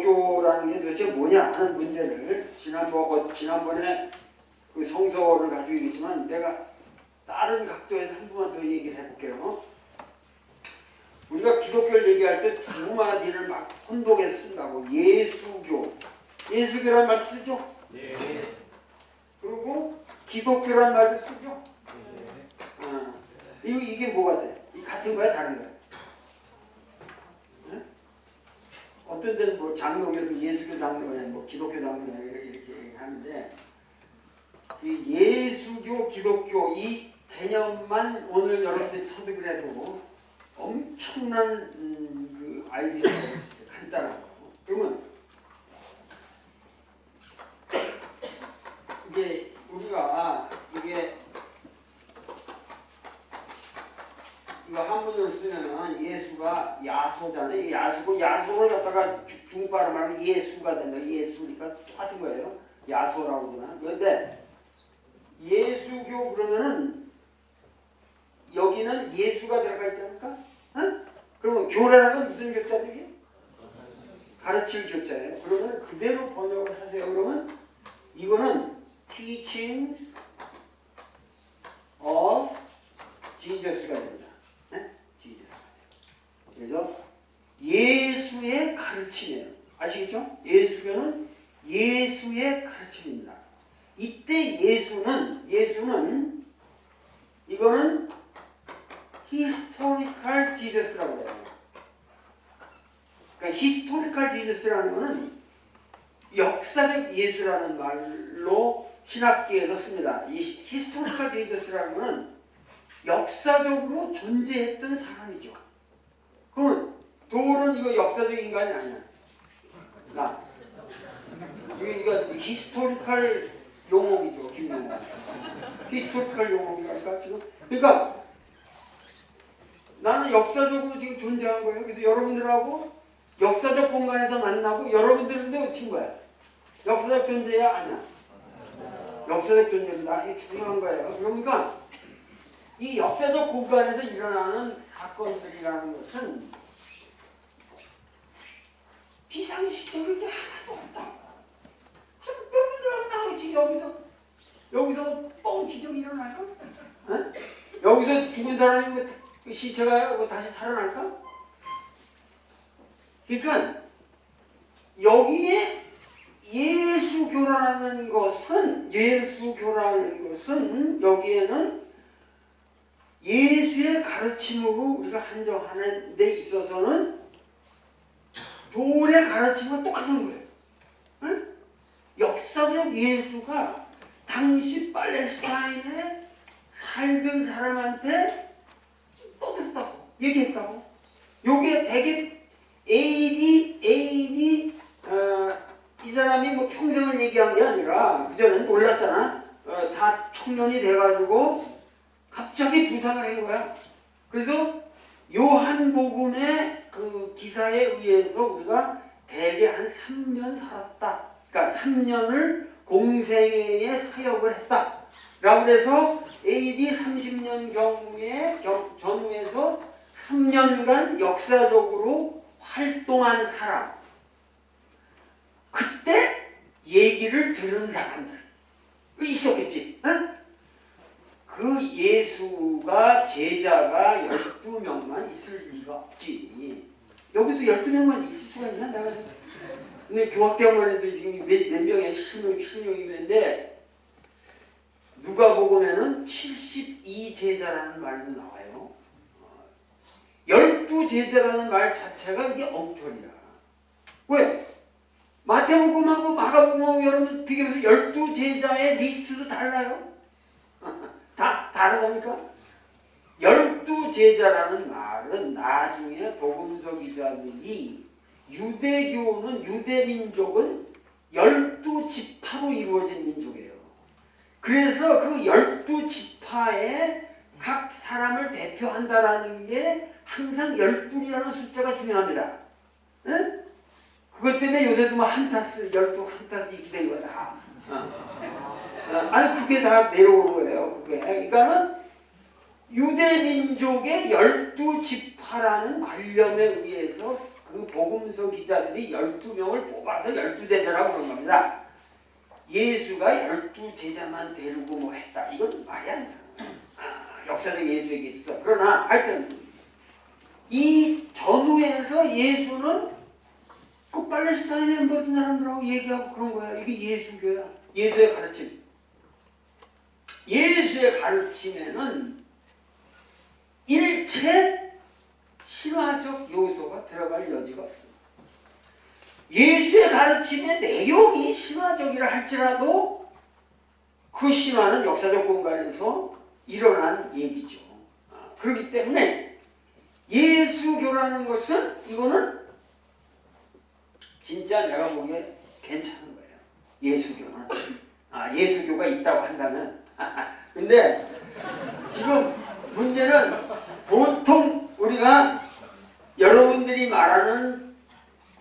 기독교라는 게 도대체 뭐냐 하는 문제를 지난번에 그 성서를 가지고 얘기했지만 내가 다른 각도에서 한 번만 더 얘기를 해볼게요. 우리가 기독교를 얘기할 때 두 마디를 막 혼동해서 쓴다고. 예수교. 예수교란 말 쓰죠? 네. 그리고 기독교란 말도 쓰죠? 네. 이게 뭐가 돼? 이 같은 거야, 다른 거야? 네? 어떤 데는 뭐 장로교도 예수교 장로회, 뭐 기독교 장로회 이렇게 하는데 이 예수교, 기독교 이 개념만 오늘 여러분들이 터득을 해도 엄청난 그 아이디어가 간단한 거. 그러면 이게 우리가 이거 한문으로 쓰면은 예수가 야소잖아요. 야소를 갖다가 중국 발음하면 예수가 된다. 예수니까 똑같은 거예요. 야소라고 그러잖아. 그런데 예수교 그러면은 여기는 예수가 들어가 있지 않을까? 어? 그러면 교라는 건 무슨 교자죠? 이게? 가르칠 교자예요. 그러면 그대로 번역을 하세요. 그러면 이거는 teaching of Jesus가 됩니다. 네? Jesus가 돼요. 그래서 예수의 가르침이에요. 아시겠죠? 예수교는 예수의 가르침입니다. 이때 예수는 이거는 historical Jesus라고 해요. 그러니까 historical Jesus라는 거는 역사적 예수라는 말로 신학계에서 씁니다. 이 historical Jesus라는 거는 역사적으로 존재했던 사람이죠. 그러면 돌은 이거 역사적 인간이 아니야. 이거 historical 용어이죠. 김용어. historical 용어니까 지금. 그러니까 나는 역사적으로 지금 존재한 거예요. 그래서 여러분들하고 역사적 공간에서 만나고 여러분들도 친구야. 역사적 존재야? 아니야. 역사적 존재입니다. 이게 중요한 거예요. 그러니까 이 역사적 공간에서 일어나는 사건들이라는 것은 비상식적인 게 하나도 없다. 여러분들하고 나오지. 여기서 뻥 기적이 일어날까? 어? 여기서 죽은 사람이 시체가 다시 살아날까? 그러니까 여기에 예수교라는 것은 여기에는 예수의 가르침으로 우리가 한정하는 데 있어서는 돌의 가르침과 똑같은 거예요. 응? 역사적 예수가 당시 팔레스타인에 살던 사람한테 떠들었다고 얘기했다고. 요게 되게 AD 이 사람이 뭐 평생을 얘기한 게 아니라 그전엔 몰랐잖아. 다 청년이 돼가지고 갑자기 부상을 한 거야. 그래서 요한복음의 그 기사에 의해서 우리가 대개 한 3년 살았다. 그러니까 3년을 공생애에 사역을 했다. 라고 해서 AD 30년 전후에서 3년간 역사적으로 활동한 사람. 그때 얘기를 들은 사람들. 있었겠지. 어? 그 예수가 제자가 12명만 있을 리가 없지. 여기도 12명만 있을 수가 있나? 내가 근데 교학대학만 해도 지금 몇 명이야? 70명이 있는데 누가복음에는 72제자라는 말도 나와요. 12제자라는 말 자체가 이게 엉터리야. 왜? 마태복음하고 마가복음하고 여러분 비교해서 12제자의 리스트도 달라요. 다 다르다니까. 12제자라는 말은 나중에 복음서 기자들이 유대민족은 12지파로 이루어진 민족이에요. 그래서 그 12지파에 각 사람을 대표한다라는 게 항상 12이라는 숫자가 중요합니다. 응? 그것 때문에 요새도 뭐 한타스, 12한타스 이렇게 된 거야, 다. 아니, 그게 다 내려오는 거예요. 그게. 그러니까는 유대민족의 12지파라는 관념에 의해서 그 복음서 기자들이 12명을 뽑아서 12제자라고 그런 겁니다. 예수가 12제자만 데리고 뭐 했다. 이건 말이 안 되는 거예요. 역사적 예수에게 있어. 그러나 하여튼 이 전후에서 예수는 그 팔레스타인에 모든 사람들하고 얘기하고 그런 거야. 이게 예수교야. 예수의 가르침. 예수의 가르침에는 일체 신화적 요소가 들어갈 여지가 없습니다. 예수의 가르침의 내용이 신화적이라 할지라도 그 신화는 역사적 공간에서 일어난 얘기죠. 그렇기 때문에 예수교라는 것은 이거는 진짜 내가 보기에 괜찮은 거예요. 예수교는. 예수교가 있다고 한다면. 근데 지금 문제는 보통 우리가 여러분들이 말하는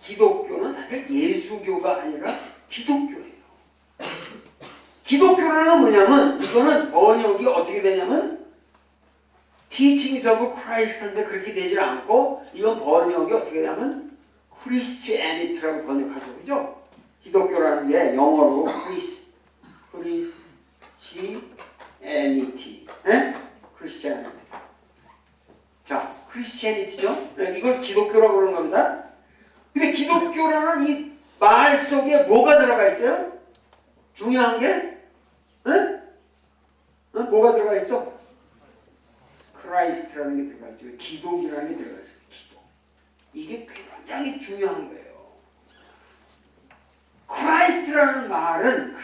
기독교는 사실 예수교가 아니라 기독교예요. 기독교라는 건 뭐냐면 이거는 번역이 어떻게 되냐면 Teachings of Christ인데 그렇게 되질 않고 이건 번역이 어떻게 되냐면 Christianity라고 번역하죠. 그죠? 기독교라는 게 영어로 Christianity. Christianity. 자, Christianity죠? 이걸 기독교라고 그러는 겁니다. 근데 기독교라는 이 말 속에 뭐가 들어가 있어요? 중요한 게? 뭐가 들어가 있어? 크라이스트라는 게 들어가 있죠. 기독이라는 게 들어가 있어요. 기독. 이게 굉장히 중요한 거예요. 크라이스트라는 말은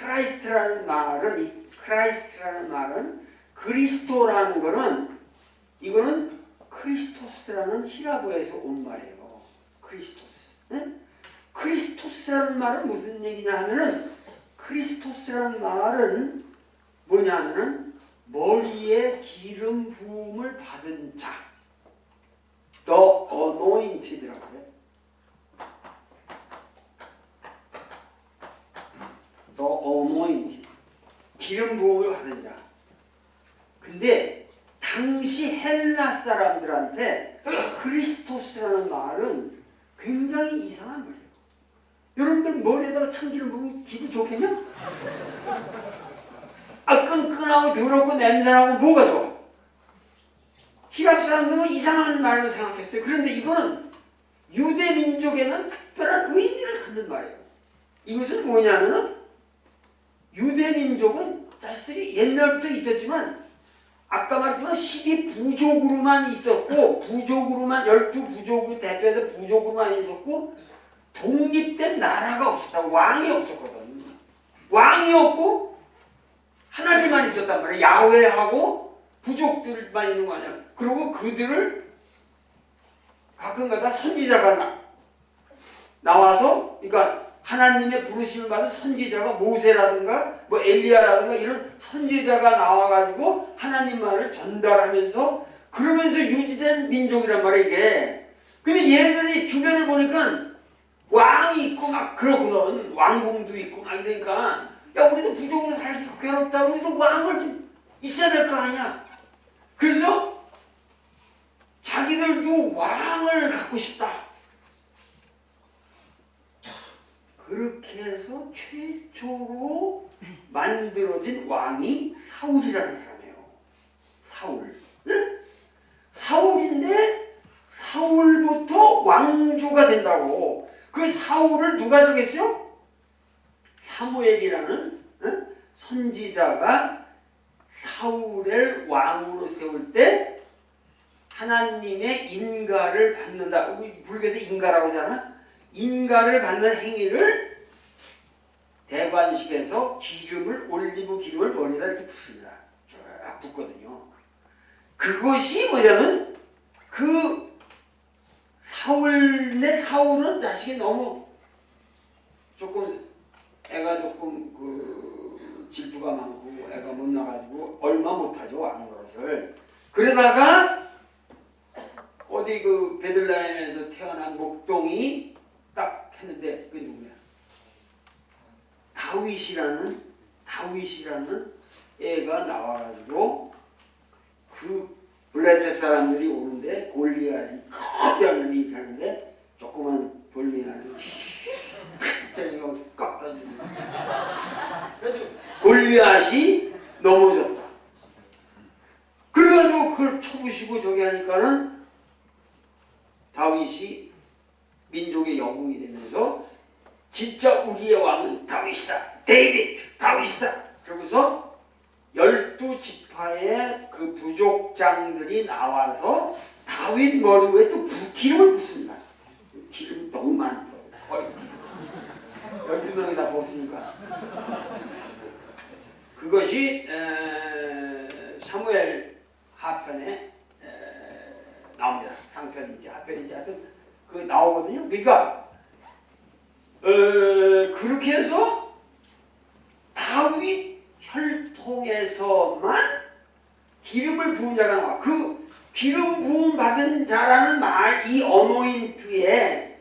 그리스도라는 거는 이거는 크리스토스라는 히라보에서 온 말이에요. 크리스토스. 크리스토스라는 말은 무슨 얘기냐 하면은 크리스토스라는 말은 뭐냐 하면은 머리에 기름 부음을 받은 자. The anointed라고 해요. The anointed. 기름 부음을 받은 자. 근데 당시 헬라 사람들한테 크리스토스라는 말은 굉장히 이상한 말이에요. 여러분들 머리에다가 참기름 부으면 기분 좋겠냐? 끈끈하고 더럽고 냄새나고 뭐가 좋아? 히랍 사람들은 이상한 말로 생각했어요. 그런데 이거는 유대 민족에는 특별한 의미를 갖는 말이에요. 이것은 뭐냐면은 유대 민족은 자식들이 옛날부터 있었지만 아까 말했지만 12부족으로만 있었고 부족으로만 12부족을 대표해서 부족으로만 있었고 독립된 나라가 없었다. 왕이 없었거든. 왕이 없고 하나님만 있었단 말이야. 야훼하고 부족들만 있는 거 아니야. 그리고 그들을 가끔가다 선지자가 나와서 그러니까 하나님의 부르심을 받은 선지자가 모세라든가 뭐 엘리야라든가 이런 선지자가 나와가지고 하나님 말을 전달하면서 그러면서 유지된 민족이란 말이야 이게. 근데 얘들이 주변을 보니까 왕이 있고 막 그러거든. 왕궁도 있고 막 이러니까 야 우리도 부족으로 살기 괴롭다. 우리도 왕을 좀 있어야 될 거 아니야. 그래서 자기들도 왕을 갖고 싶다. 그렇게 해서 최초로 만들어진 왕이 사울이라는 사람이에요. 사울. 응? 사울인데 사울부터 왕조가 된다고. 그 사울을 누가 정했어요? 사무엘이라는 선지자가 사울을 왕으로 세울 때 하나님의 인가를 받는다. 우리 불교에서 인가라고 하잖아. 인가를 받는 행위를 대관식에서 기름을 올리브 기름을 머리에다 이렇게 붓습니다. 쫙 붓거든요. 그것이 뭐냐면 그 사울은 자식이 너무 조금 애가 조금 그 질투가 많고 애가 못 나가지고 얼마 못하죠 왕 노릇을. 그러다가 어디 그 베들레헴에서 태어난 목동이 딱 했는데 그게 누구야? 다윗이라는 애가 나와가지고 그 블레셋 사람들이 오는데 골리앗이 거대한 놈이 이렇게 하는데 조그만 돌멩이를 이거 깎 던지고 골리앗이 넘어졌다. 그래가지고 그걸 쳐부시고 저기 하니까는 다윗이 민족의 영웅이 되면서 진짜 우리의 왕은 다윗이다. 다윗이다. 그러고서 12지파의 그 부족장들이 나와서 다윗 머리 위에 또 기름을 붓습니다. 기름 너무 많다. 12명이 다 부었으니까. 그것이 사무엘 하편에 나옵니다. 상편인지 하편인지 하여튼 그 나오거든요. 그러니까 그렇게 해서 다윗 혈통에서만 기름을 부은 자가 나와. 그 기름 부음 받은 자라는 말, 이 어노인트에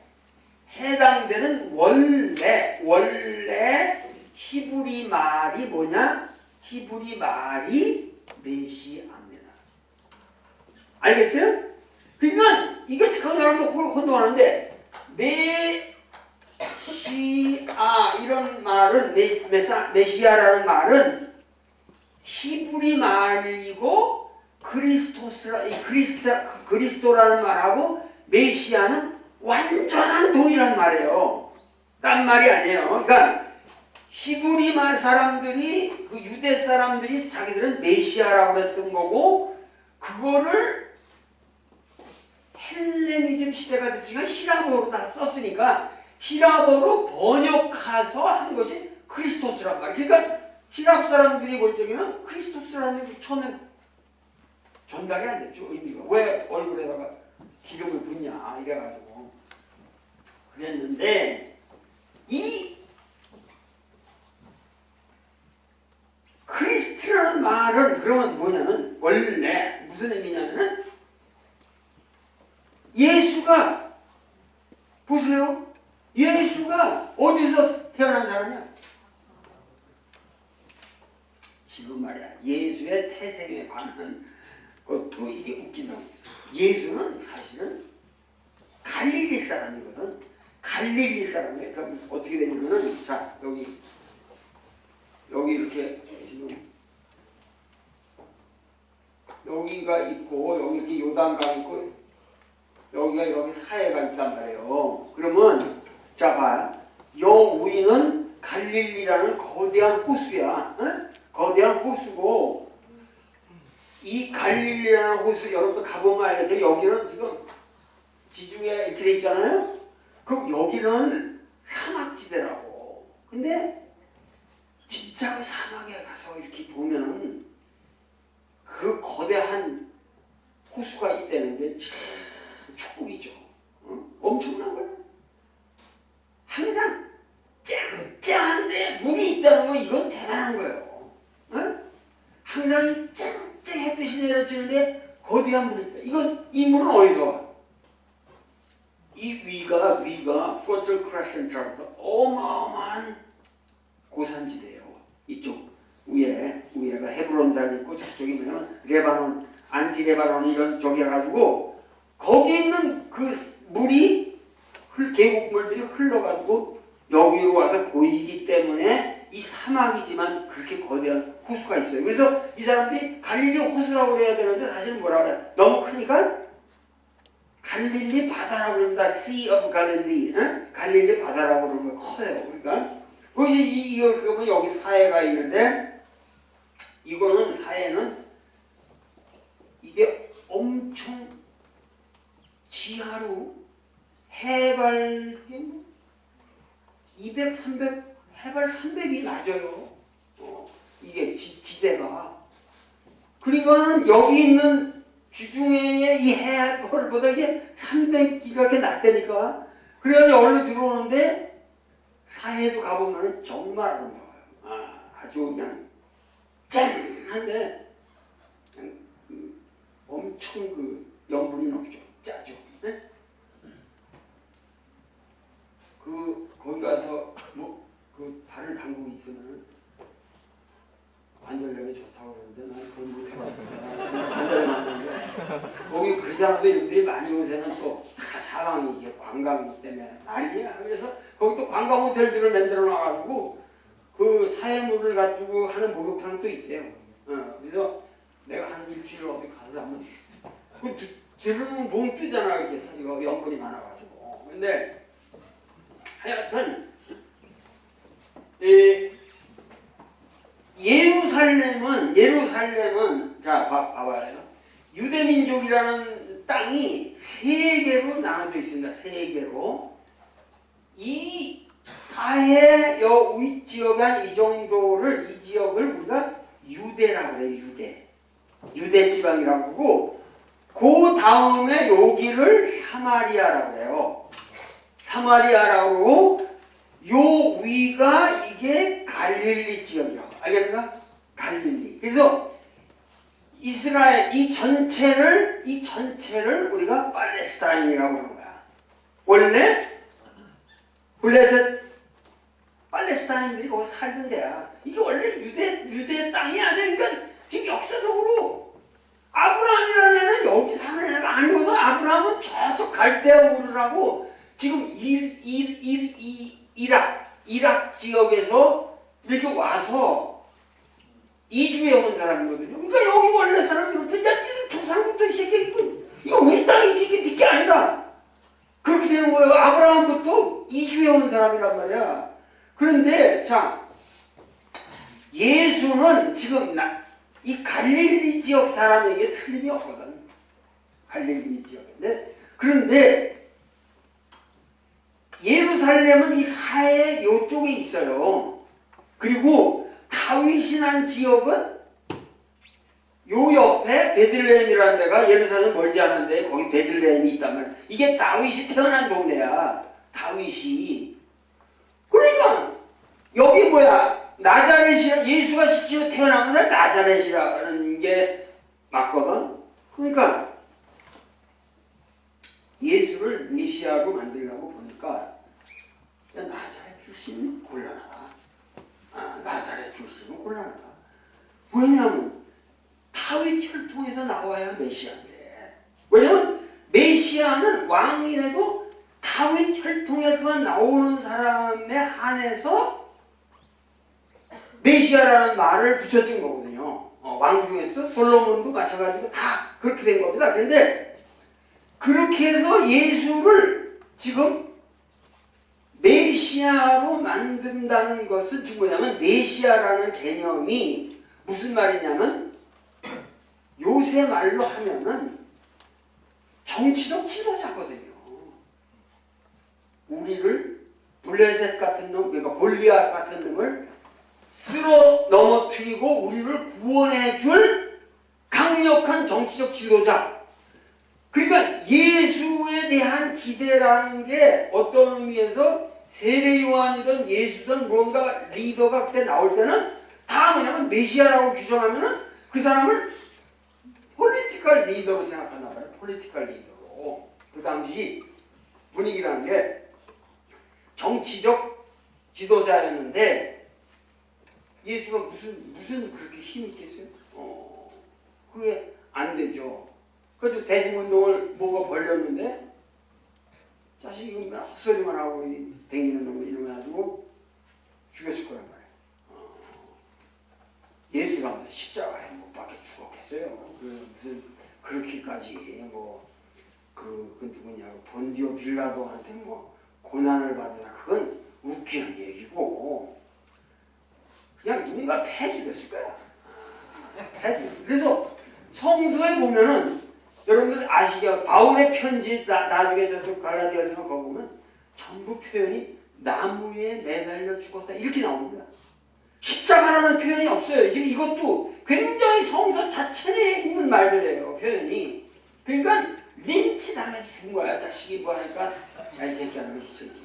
해당되는 원래 히브리 말이 뭐냐? 히브리 말이 메시아입니다. 알겠어요? 그러니까 이거 착한 사람도 혼동하는데 메시아 이런 말은 메시아라는 말은 히브리 말이고 그리스도라는 말하고 메시아는 완전한 동일한 말이에요. 딴 말이 아니에요. 그러니까 히브리 말 사람들이 그 유대 사람들이 자기들은 메시아라고 했던 거고 그거를 헬레니즘 시대가 됐으니까 히라보로 다 썼으니까 히라보로 번역해서 한 것이 크리스토스란 말이에요. 그러니까 히랍 사람들이 볼 적에는 크리스토스라는 게 처음에 전달이 안 됐죠. 의미가. 왜 얼굴에다가 기름을 붓냐 이래가지고 그랬는데 이 크리스트라는 말은 그러면 뭐냐면 원래 무슨 의미냐면은 예수가 보세요. 예수가 어디서 태어난 사람이야? 지금 말이야. 예수의 태생에 관한 것도 이게 웃긴다고. 예수는 사실은 갈릴리 사람이거든. 갈릴리 사람이야. 그러니까 어떻게 되냐면은 자 여기 이렇게 지금 여기가 있고 여기 이렇게 요단강 있고 여기 사해가 있단 말이에요. 그러면 자 봐. 요 위는 갈릴리라는 거대한 호수야. 응? 거대한 호수고 이 갈릴리라는 호수 여러분 가보면 알겠어요. 여기는 지금 지중해 이렇게 돼 있잖아요. 그럼 여기는 사막지대라고. 근데 진짜 그 사막에 가서 이렇게 보면은 그 거대한 호수가 있다는데 참 축복이죠. 어? 엄청난 거예요. 항상 쨍쨍한데 물이 있다는 건 이건 대단한 거예요. 어? 항상 쨍쨍 햇빛이 내려지는데 거대한 물이 있다. 이 물은 어디서 와? 이 위가 Fertile Crescent라고 어마어마한 고산지대예요. 이쪽 위에가 헤브론산 있고 저쪽이 뭐냐면 레바논, 안티레바논 이런 쪽이 해가지고 거기 있는 그 물이 계곡물들이 흘러가지고 여기로 와서 보이기 때문에 이 사막이지만 그렇게 거대한 호수가 있어요. 그래서 이 사람들이 갈릴리 호수라고 그래야 되는데 사실은 뭐라 그래? 너무 크니까 갈릴리 바다라고 그럽니다. Sea of Galilee. 응? 갈릴리 바다라고 그러면 커요. 그러니까 이거 여기 사해가 있는데 이거는 사해는 이게 엄청 지하로 해발 200, 300 해발 300이 낮아요. 이게 지대가. 그리고는 여기 있는 지중해의 이 해발보다 이게 300기가 이렇게 낮다니까. 그래가지고 얼른 들어오는데 사해도 가보면 정말 아름다워요. 아주 그냥 짠한데 그냥 엄청 그 염분이 높죠. 짜죠. 네? 거기 가서 그 발을 담그고 있으면 관절염이 좋다고 그러는데 난 그걸 못 해봤어요. 관절염 하는데 거기 그러잖아도 이분들이 많이 요새는 또 다 사방이 이제 관광이기 때문에 난리야. 그래서 거기 또 관광 호텔들을 만들어 놔가지고 그 사해물을 가지고 하는 목욕탕도 있대요. 그래서 내가 한 일주일 어디 가서 하면 그 들르면 봉 뜨잖아. 이렇게 이거 연분이 많아가지고. 근데 하여튼 예루살렘은 자 봐봐요. 유대민족이라는 땅이 세 개로 나눠져 있습니다. 세 개로. 이 사해 윗지역에 한 이 정도를 이 지역을 우리가 유대라고 그래요. 유대 지방이라고 그러고 그 다음에 여기를 사마리아라고 그래요. 사마리아라고 그러고 요 위가 이게 갈릴리 지역이라고. 알겠나? 갈릴리. 그래서 이스라엘 이 전체를 우리가 팔레스타인이라고 하는 거야. 원래 팔레스타인들이 거기 살던 데야. 이게 원래 유대 땅이 아니야. 그러니까 지금 역사적으로 아브라함이라는 애는 여기 사는 애가 아니거든. 아브라함은 저쪽 갈대아 우르라고 지금 이락 지역에서 이렇게 와서 이주해 온 사람이거든요. 그러니까 여기 원래 사람들부터 야 조상부터 이 새끼 이거 우리 땅이지 이게 니게 아니라 그렇게 되는 거예요. 아브라함부터 이주해 온 사람이란 말이야. 그런데 자 예수는 지금 이 갈릴리 지역 사람에게 틀림이 없거든. 갈릴리 지역인데 그런데 예루살렘은 이 사해 요쪽에 있어요. 그리고 다윗이 난 지역은 요 옆에 베들레헴이라는 데가 예루살렘 멀지 않은데 거기 베들레헴이 있단 말이야. 이게 다윗이 태어난 동네야. 다윗이. 그러니까 여기 뭐야 나자렛이라 예수가 실제로 태어나면서 나자렛이라는 게 맞거든. 그러니까 예수를 메시아로 만들려고 보니까 나자렛 출신은 곤란하다. 나자렛 출신은 곤란하다. 왜냐하면 다윗 혈통에서 나와야 메시아인데. 왜냐하면 메시아는 왕이라도 다윗 혈통에서만 나오는 사람에 한해서 메시아라는 말을 붙여준 거거든요. 왕 중에서 솔로몬도 마찬가지고 다 그렇게 된 겁니다. 그런데 그렇게 해서 예수를 지금 메시아로 만든다는 것은 지금 뭐냐면 메시아라는 개념이 무슨 말이냐면 요새 말로 하면은 정치적 지도자거든요. 우리를 블레셋 같은 놈, 그러니까 골리앗 같은 놈을 쓸어 넘어뜨리고 우리를 구원해줄 강력한 정치적 지도자. 그러니까 예수에 대한 기대라는 게 어떤 의미에서 세례 요한이든 예수든 뭔가 리더가 그때 나올 때는 다 뭐냐면 메시아라고 규정하면은 그 사람을 폴리티컬 리더로 생각한단 말이에요. 폴리티컬 리더로. 그 당시 분위기라는 게 정치적 지도자였는데 예수가 무슨 그렇게 힘이 있겠어요? 그게 안 되죠. 그래도 대중운동을 뭐가 벌렸는데 자식이 헛소리만 하고 댕기는 놈을 이러면가지고 죽였을 거란 말이에요. 예수가 무슨 십자가에 못 박혀 죽었겠어요. 무슨 그렇게까지 그 누구냐 본디오 빌라도한테 고난을 받으라 그건 웃기는 얘기고 그냥 누군가 패 죽였을 거야. 패 죽였어. 그래서 성서에 보면은 여러분들 아시죠? 바울의 편지 나중에 저쪽 갈라디아서 거 보면 전부 표현이 나무에 매달려 죽었다 이렇게 나옵니다. 십자가라는 표현이 없어요. 지금 이것도 굉장히 성서 자체 내에 있는 말들이에요. 표현이. 그러니까 린치 당해서 죽은 거야. 자식이 뭐 하니까 야 이 새끼야 너 이 새끼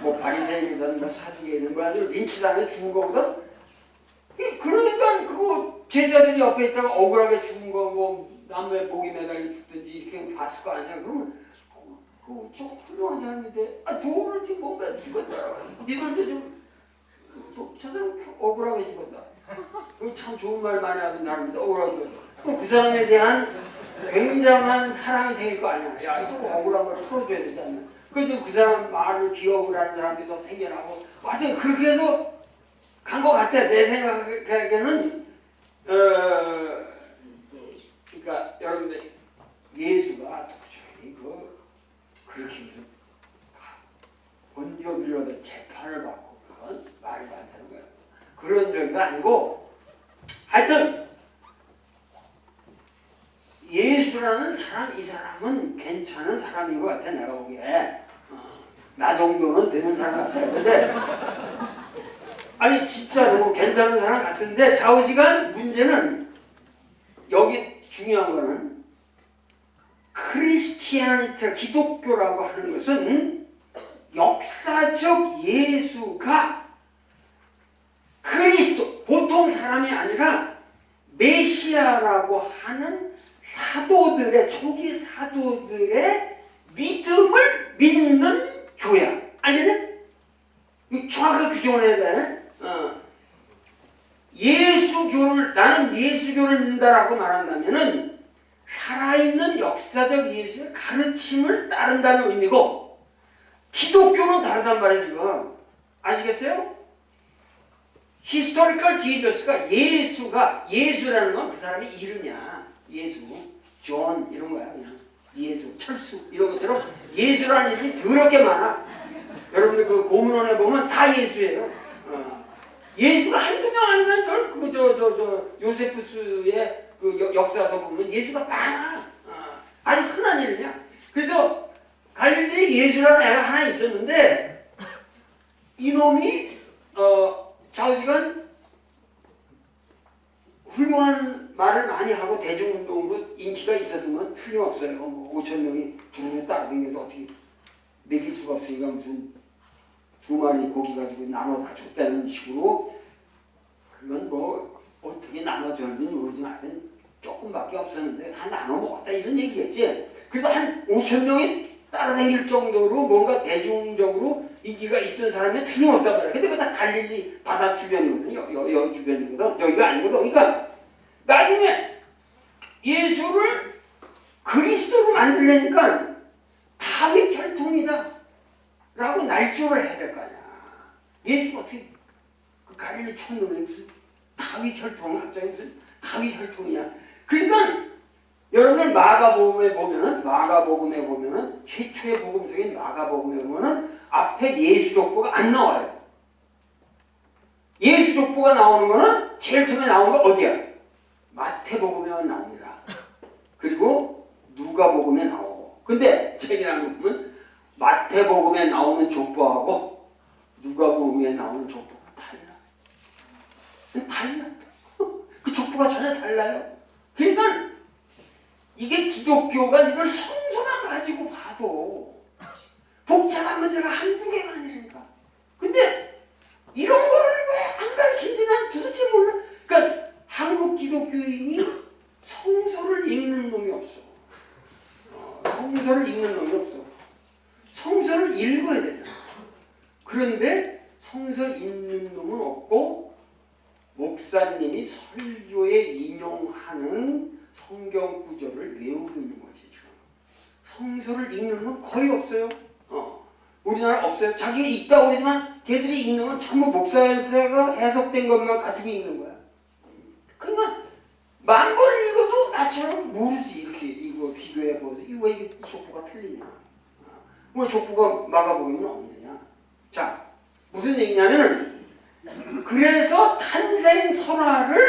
뭐 바리새인이든 뭐 사두개이든 뭐 아니고 린치 당해서 죽은 거거든. 그러니까 그거 제자들이 옆에 있다가 억울하게 죽은 거 뭐 나무에 목이 매달려 죽든지 이렇게 봤을 거 아니야. 그러면 저 훌륭한 사람인데 도를 지금 뭔가 죽었다. 니들도 좀 저 사람 억울하게 죽었다. 참 좋은 말 많이 하는 사람인데 억울하게 죽었다. 그 사람에 대한 굉장한 사랑이 생길 거 아니야. 야, 이거 억울한 걸 풀어줘야 되지 않나. 그래도 그 사람 말을 기억을 하는 사람들이 더 생겨나고, 하여튼 그렇게 해서 간 것 같아. 내 생각에는, 그러니까 여러분들, 예수가 도저히 그렇게 무슨 본디오 빌라도 재판을 받고 그건 말이 안 되는 거예요. 그런 적이 아니고, 하여튼 예수라는 사람, 이 사람은 괜찮은 사람인 것 같아. 내가 보기에 나 정도는 되는 사람 같아요. 근데 아니 진짜로 괜찮은 사람 같은데, 좌우지간 문제는 여기 중요한 거는 크리스티아니티, 기독교라고 하는 것은 역사적 예수가 그리스도, 보통 사람이 아니라 메시아라고 하는 사도들의, 초기 사도들의 믿음을 믿는 교회야. 알겠네? 정확하게 규정을 해야 돼. 예수교를, 나는 예수교를 믿는다라고 말한다면은 살아있는 역사적 예수의 가르침을 따른다는 의미고, 기독교는 다르단 말이에요, 지금. 아시겠어요? 히스토리컬 지저스가 예수라는 건 그 사람의 이름이야. 예수, 존 이런 거야. 그냥 예수, 철수 이런 것처럼 예수라는 이름이 더럽게 많아. 여러분들 그 고문원에 보면 다 예수예요. 예수가 한두 명 아니면 요세푸스의 그 역사서 보면 예수가 많아. 아주 흔한 일이냐. 그래서 갈릴리에 예수라는 애가 하나 있었는데, 이놈이 좌우지간 훌륭한 말을 많이 하고 대중운동으로 인기가 있었던 건 틀림없어요. 5천 명이 두루루 따라다니도 어떻게 먹일 수가 없으니까 무슨 2마리 고기 가지고 나눠 다 줬다는 식으로, 그건 뭐 어떻게 나눠줬는지 모르지만 하여튼 조금밖에 없었는데 다 나눠 먹었다 이런 얘기겠지. 그래서 한 5천 명이 따라다닐 정도로 뭔가 대중적으로 인기가 있던 사람이 틀림없단 말이야. 근데 그거 다 갈릴리 바다 주변이거든요. 여기 주변이거든. 여기가 아니거든. 그러니까 나중에 예수를 그리스도로 만들려니까 다윗 혈통이다 라고 날조를 해야 될 거 아니야. 예수가 어떻게 그 갈릴리 촌놈이 무슨 다윗 혈통은 갑자기 무슨 다윗 혈통이야. 그러니까 여러분들 마가복음에 보면은 최초의 복음서인 마가복음에 보면은 앞에 예수 족보가 안 나와요. 예수 족보가 나오는 거는 제일 처음에 나오는 거 어디야? 마태복음에만 나옵니다. 그리고 누가복음에 나오고. 근데 재미난 거 보면 마태복음에 나오는 족보하고 누가복음에 나오는 족보가 달라. 그 족보가 전혀 달라요. 그러니까 이게 기독교가 이걸 성서만 가지고 봐도 복잡한 문제가 한두 개가 아니라니까. 근데 이런 거를 왜 안 가르치는지 난 도대체 몰라. 그러니까 한국 기독교인이 성서를 읽는 놈이 없어. 성서를 읽는 놈이 없어. 성서를 읽어야 되잖아. 그런데 성서 읽는 놈은 없고, 목사님이 설교에 인용하는 성경 구절을 외우고 있는 거지 지금. 성서를 읽는 건 거의 없어요. 우리나라 없어요. 자기가 읽다고 그러지만 걔들이 읽는 건 전부 목사가 해석된 것만 가지고 읽는 거야. 그러니까 10,000번 읽어도 나처럼 모르지. 이렇게 이거 비교해 보자. 이거 왜 이 족보가 틀리냐? 왜 족보가 마가복음에는 없느냐? 자, 무슨 얘기냐면은, 그래서 탄생 설화를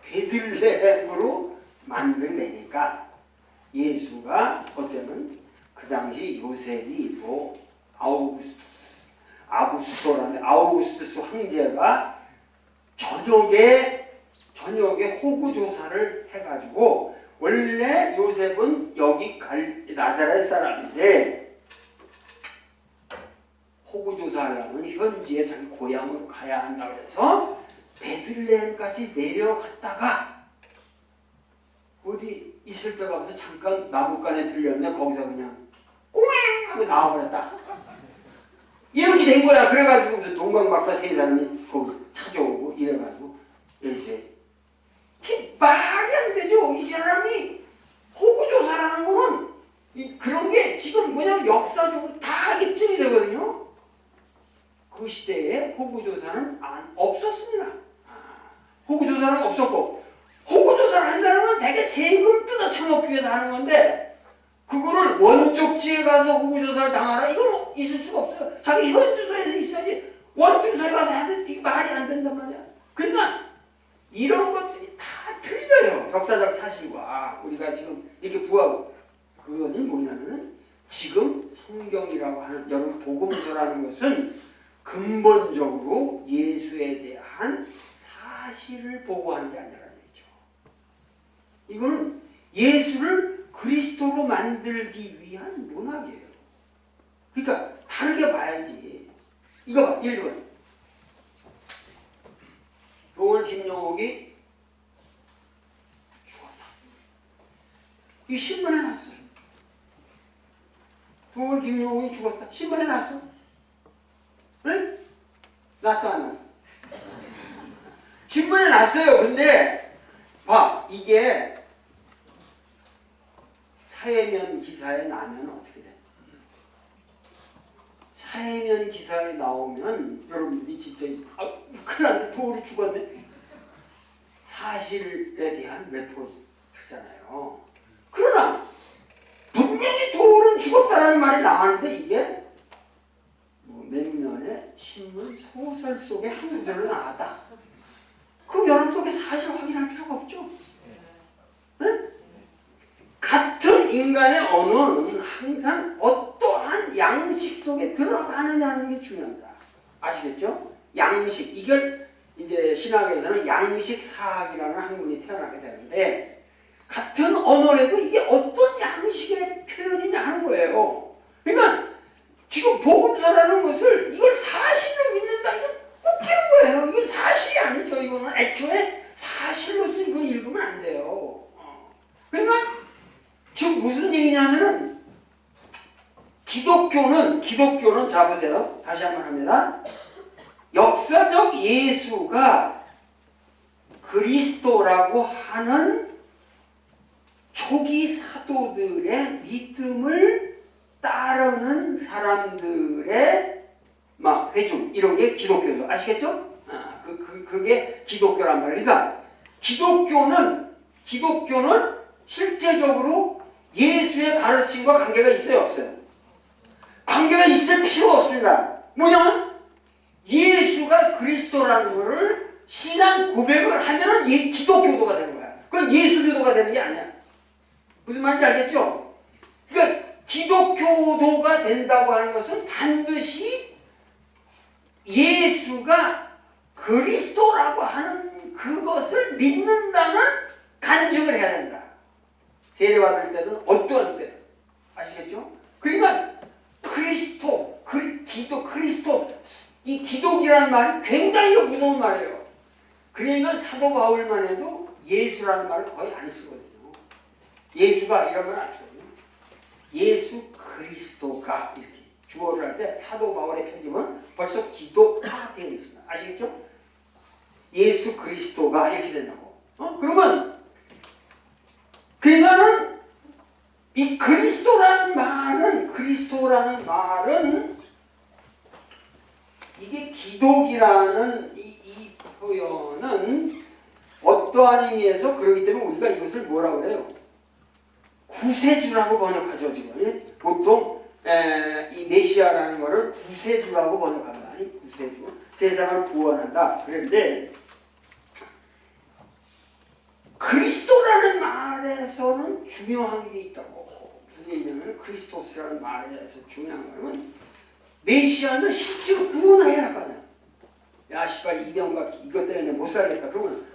베들레헴으로 만들래니까 예수가 어쩌면 그 당시 요셉이 뭐 아우구스토스 황제가 저녁에 호구 조사를 해가지고, 원래 요셉은 여기 나자렛 사람인데 호구 조사하려면 현지에 자기 고향으로 가야 한다 그래서 베들레헴까지 내려갔다가 어디 있을 데가 없어서 잠깐 마구간에 들렸는데 거기서 그냥 오잉 하고 나와버렸다. 이렇게 된 거야. 그래가지고 무슨 동방박사 3사람이 거기 찾아오고 이래가지고 이제 말이 안 되죠. 이 사람이 호구조사는 없었습니다. 호구조사는 없었고, 호구조사를 한다는 건 대개 세금 뜯어쳐먹기 위해서 하는 건데, 그거를 원적지에 가서 호구조사를 당하라? 이건 있을 수가 없어요. 자기 현주소에서 있어야지. 원주소에 가서 하면 이게 말이 안 된단 말이야. 그러니까 이런 것들이 다 틀려요. 역사적 사실과. 우리가 지금 이렇게 부하고. 그거는 뭐냐면은 지금 성경이라고 하는, 여러분 복음서라는 것은 근본적으로 예수에 대한 사실을 보고하는 게 아니라는 얘기죠. 이거는 예수를 그리스도로 만들기 위한 문학이에요. 그러니까 다르게 봐야지. 이거 봐, 예를 들어 도올 김용옥이 죽었다. 이 신문에 났어요. 도올 김용옥이 죽었다. 신문에 났어. 응? 났어 안 났어? 신문에 났어요. 근데 봐, 이게 사회면 기사에 나면 어떻게 돼? 사회면 기사에 나오면 여러분들이 진짜 큰일 났네. 도울이 죽었네. 사실에 대한 레포트잖아요. 그러나 분명히 도울은 죽었다라는 말이 나왔는데 이게 몇 년의 신문 소설 속에 한 구절로 나왔다. 그럼 여러분들 사실 확인할 필요가 없죠. 네? 같은 인간의 언어는 항상 어떠한 양식 속에 들어가느냐는 게 중요합니다. 아시겠죠? 양식. 이걸 이제 신학에서는 양식사학이라는 학문이 태어나게 되는데, 같은 언어에도 이게 어떤 양식의 표현이냐 하는 거예요. 그러니까 지금 복음서라는 것을 이걸 사실로 믿는다, 이건 웃기는 거예요. 이건 사실이 아니죠. 이거는 애초에 사실로서 이걸 읽으면 안 돼요. 그러니까 지금 무슨 얘기냐면은 기독교는 자 보세요. 다시 한번 합니다. 역사적 예수가 그리스도라고 하는 초기 사도들의 믿음을 따르는 사람들의 막 회중, 이런 게 기독교죠. 아시겠죠? 그게 기독교란 말이에요. 그러니까 기독교는 실제적으로 예수의 가르침과 관계가 있어요, 없어요? 관계가 있을 필요 없습니다. 뭐냐면 예수가 그리스도라는 것을 신앙 고백을 하면은 기독교도가 되는 거야. 그건 예수교도가 되는 게 아니야. 무슨 말인지 알겠죠? 그러니까 기독교도가 된다고 하는 것은 반드시 예수가 그리스도라고 하는 그것을 믿는다는 간증을 해야 된다. 세례받을 때는 어떠한 때든. 아시겠죠? 그러니까 그리스도, 이 기독이라는 말이 굉장히 무서운 말이에요. 그러니까 사도 바울만 해도 예수라는 말을 거의 안 쓰거든요. 예수가 이런 말 안 쓰거든요. 예수 그리스도가 이렇게 주어를 할 때 사도 바울의 표기면 벌써 기도가 되어 있습니다. 아시겠죠? 예수 그리스도가 이렇게 된다고. 그러면 그러니까는 이 그리스도라는 말은 이게 기독이라는 이 표현은 어떠한 의미에서 그렇기 때문에 우리가 이것을 뭐라고 그래요? 구세주라고 번역하죠. 지금 보통 이 메시아라는 것을 구세주라고 번역합니다. 구세주, 세상을 구원한다. 그런데 그리스도라는 말에서는 중요한 게 있다고. 무슨 얘기냐면 크리스토스라는 말에서 중요한 거는 메시아는 실제로 구원을 해야 할 거 아니야. 야 씨발 이명박 이것 때문에 못 살겠다. 그러면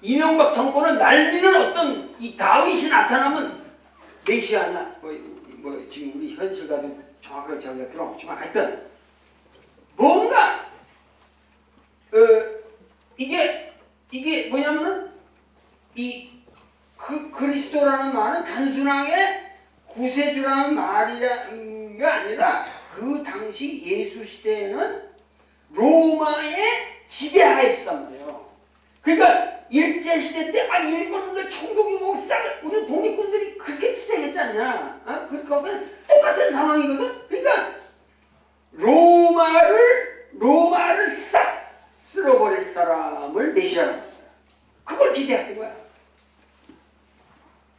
이명박 정권을 날리는 어떤 이 다윗이 나타나면 메시아냐 뭐 지금 우리 현실 가지고 정확하게 정의할 필요 없지만 하여튼 뭔가 이게 뭐냐면은 이 그리스도라는 말은 단순하게 구세주라는 말이가 아니라 그 당시 예수 시대에는 로마의 지배하에 있었단 말이에요. 그러니까 일제시대 때 일본들 총독이 뭐 우리 독립군들이 그렇게 투쟁했지 않냐. 그렇게 하면 똑같은 상황이거든. 그러니까 로마를 싹 쓸어버릴 사람을 메시아라는 거야. 그걸 기대했던 거야.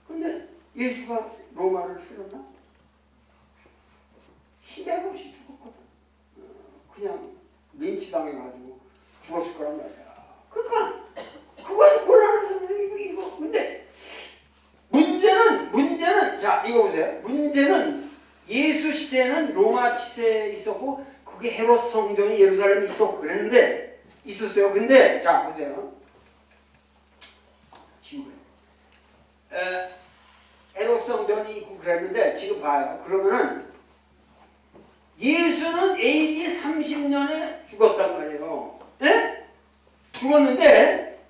근데 예수가 로마를 쓸었나? 힘백 없이 죽었거든. 그냥 린치당해가지고 죽었을 거란 말이야. 그러니까 그거 곤란해서 이거. 근데 문제는 자 이거 보세요. 문제는 예수 시대는 로마 시대에 있었고 그게 헤롯 성전이 예루살렘에 있었고 그랬는데 있었어요. 근데 자 보세요. 헤롯 성전이 있고 그랬는데 지금 봐요. 그러면은 예수는 AD 30년에 죽었단 말이에요. 네? 죽었는데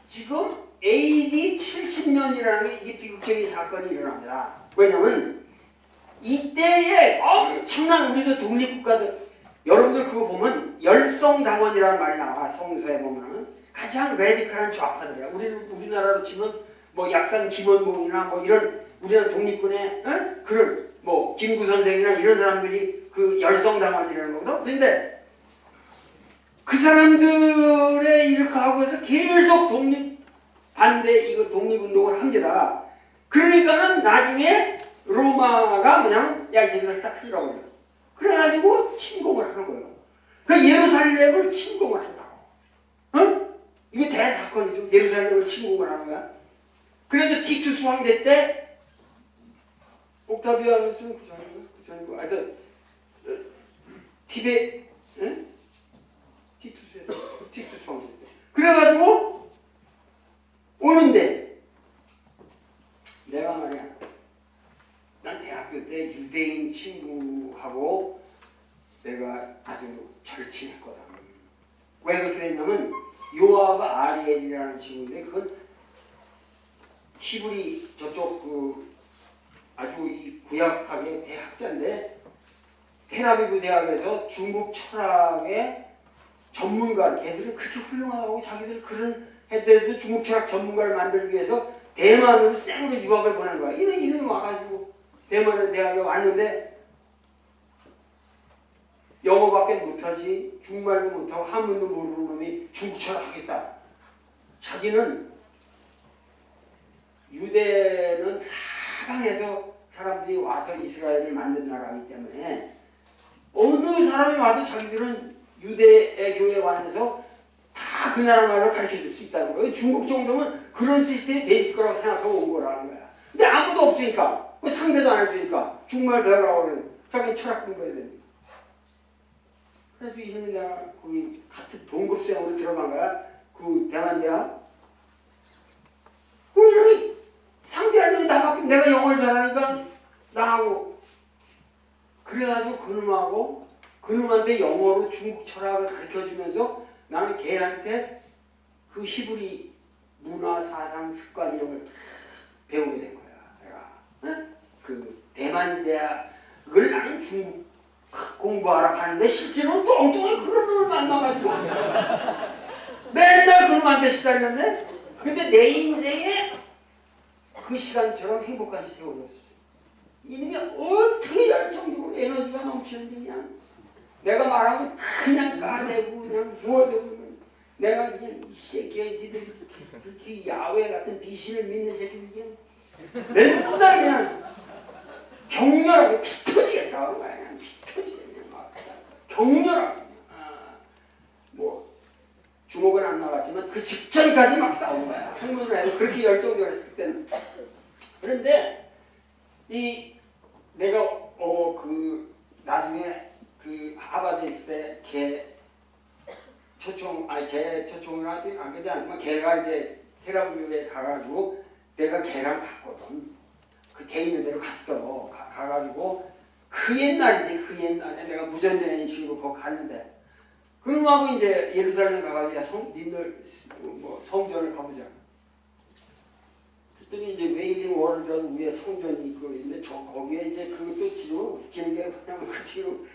지금 AD 70년이라는 게 이게 비극적인 사건이 일어납니다. 왜냐면 이때에 엄청난 우리도 독립국가들 여러분들 그거 보면 열성당원이라는 말이 나와. 성서에 보면 가장 레디컬한 좌파들이야. 우리나라로 치면 뭐 약산 김원봉이나 뭐 이런 우리나라 독립군의 그런 뭐 김구 선생이나 이런 사람들이 그 열성당원이라는 거거든. 근데 그 사람들의 이렇게 하고 해서 계속 독립 반대 이거 독립운동을 한 게다가 그러니까는 나중에 로마가 그냥 야 이 새끼들 싹 쓸어버려. 그래가지고 침공을 하는 거예요. 그 예루살렘을 침공을 한다고. 어? 이게 대사건이죠. 예루살렘을 침공을 하는 거야. 그래도 티투스 황제 때 옥타비아누스는 그전이고 하여튼 티베 티투스 황제 때 그래가지고 오는데 내가 말이야 난 대학교 때 유대인 친구하고 내가 아주 절친했거든. 왜 그렇게 됐냐면 요아가 아리엘이라는 친구인데 그건 히브리 저쪽 그 아주 이 구약학의 대학자인데 텔아비브 대학에서 중국 철학의 전문가를 걔들은 그렇게 훌륭하다고 자기들 그런 해때도 중국 철학 전문가를 만들기 위해서 대만으로 생으로 유학을 보낸 거야. 이놈이 와가지고 대만의 대학에 왔는데 영어밖에 못하지 중국말도 못하고 한문도 모르는 놈이 중국 철학 하겠다. 자기는 유대는 사방에서 사람들이 와서 이스라엘을 만든 나라이기 때문에 어느 사람이 와도 자기들은 유대의 교회에 와서 다 그 나라 말로 가르쳐줄 수 있다는 거예요. 중국 정도면 그런 시스템이 돼 있을 거라고 생각하고 온 거라는 거야. 근데 아무도 없으니까 상대도 안 해주니까 중국말 배우라고 그래. 자기는 철학 공부해야 됩니다. 그래서 이놈이 내가 거기 같은 동급생으로 들어간 거야. 그 대만대학. 그 이놈이 상대하는 놈이 나밖에 내가 영어를 잘하니까 나하고 그래가지고 그놈하고 그놈한테 영어로 중국 철학을 가르쳐주면서 나는 걔한테 그 히브리 문화, 사상, 습관 이런 걸 다 배우게 된 거야. 내가 그 대만 대학을 나는 중국 공부하러 가는데 실제로는 또 엉뚱하게 그런 놈을 만나가지고 맨날 그놈한테 시달렸네. 근데 내 인생에 그 시간처럼 행복한 세월이었어. 이놈이 어떻게 열정적으로 에너지가 넘치는지 그냥 내가 말하면 그냥 까대고 그냥 모아대고 내가 그냥 이 새끼야 니들 그 야외 같은 비신을 믿는 새끼들 그냥 맨날 그냥 격렬하게 피 터지게 싸우는 거야. 그냥 피 터지게 그냥 막 격렬하게 뭐 주먹은 안 나갔지만 그 직전까지 막 싸우는 거야. 학문을 해도 그렇게 열정적으로 했을 때는. 그런데 이 내가 그 나중에 그 하버드 있을 때 걔 초청을 하지 않지만 걔가 이제 테라비브에 가가지고 내가 걔랑 갔거든. 그 걔 있는 데로 갔어. 가가지고 그 옛날이지. 그 옛날에 내가 무전여행식으로 거기 갔는데 그놈하고 이제 예루살렘 가가지고 니들 뭐 성전을 가보자. 그랬더니 이제 웨일링 월전 위에 성전이 있고 있는데 거기에 이제 그것도 지금 웃기는 게 뭐냐면 지금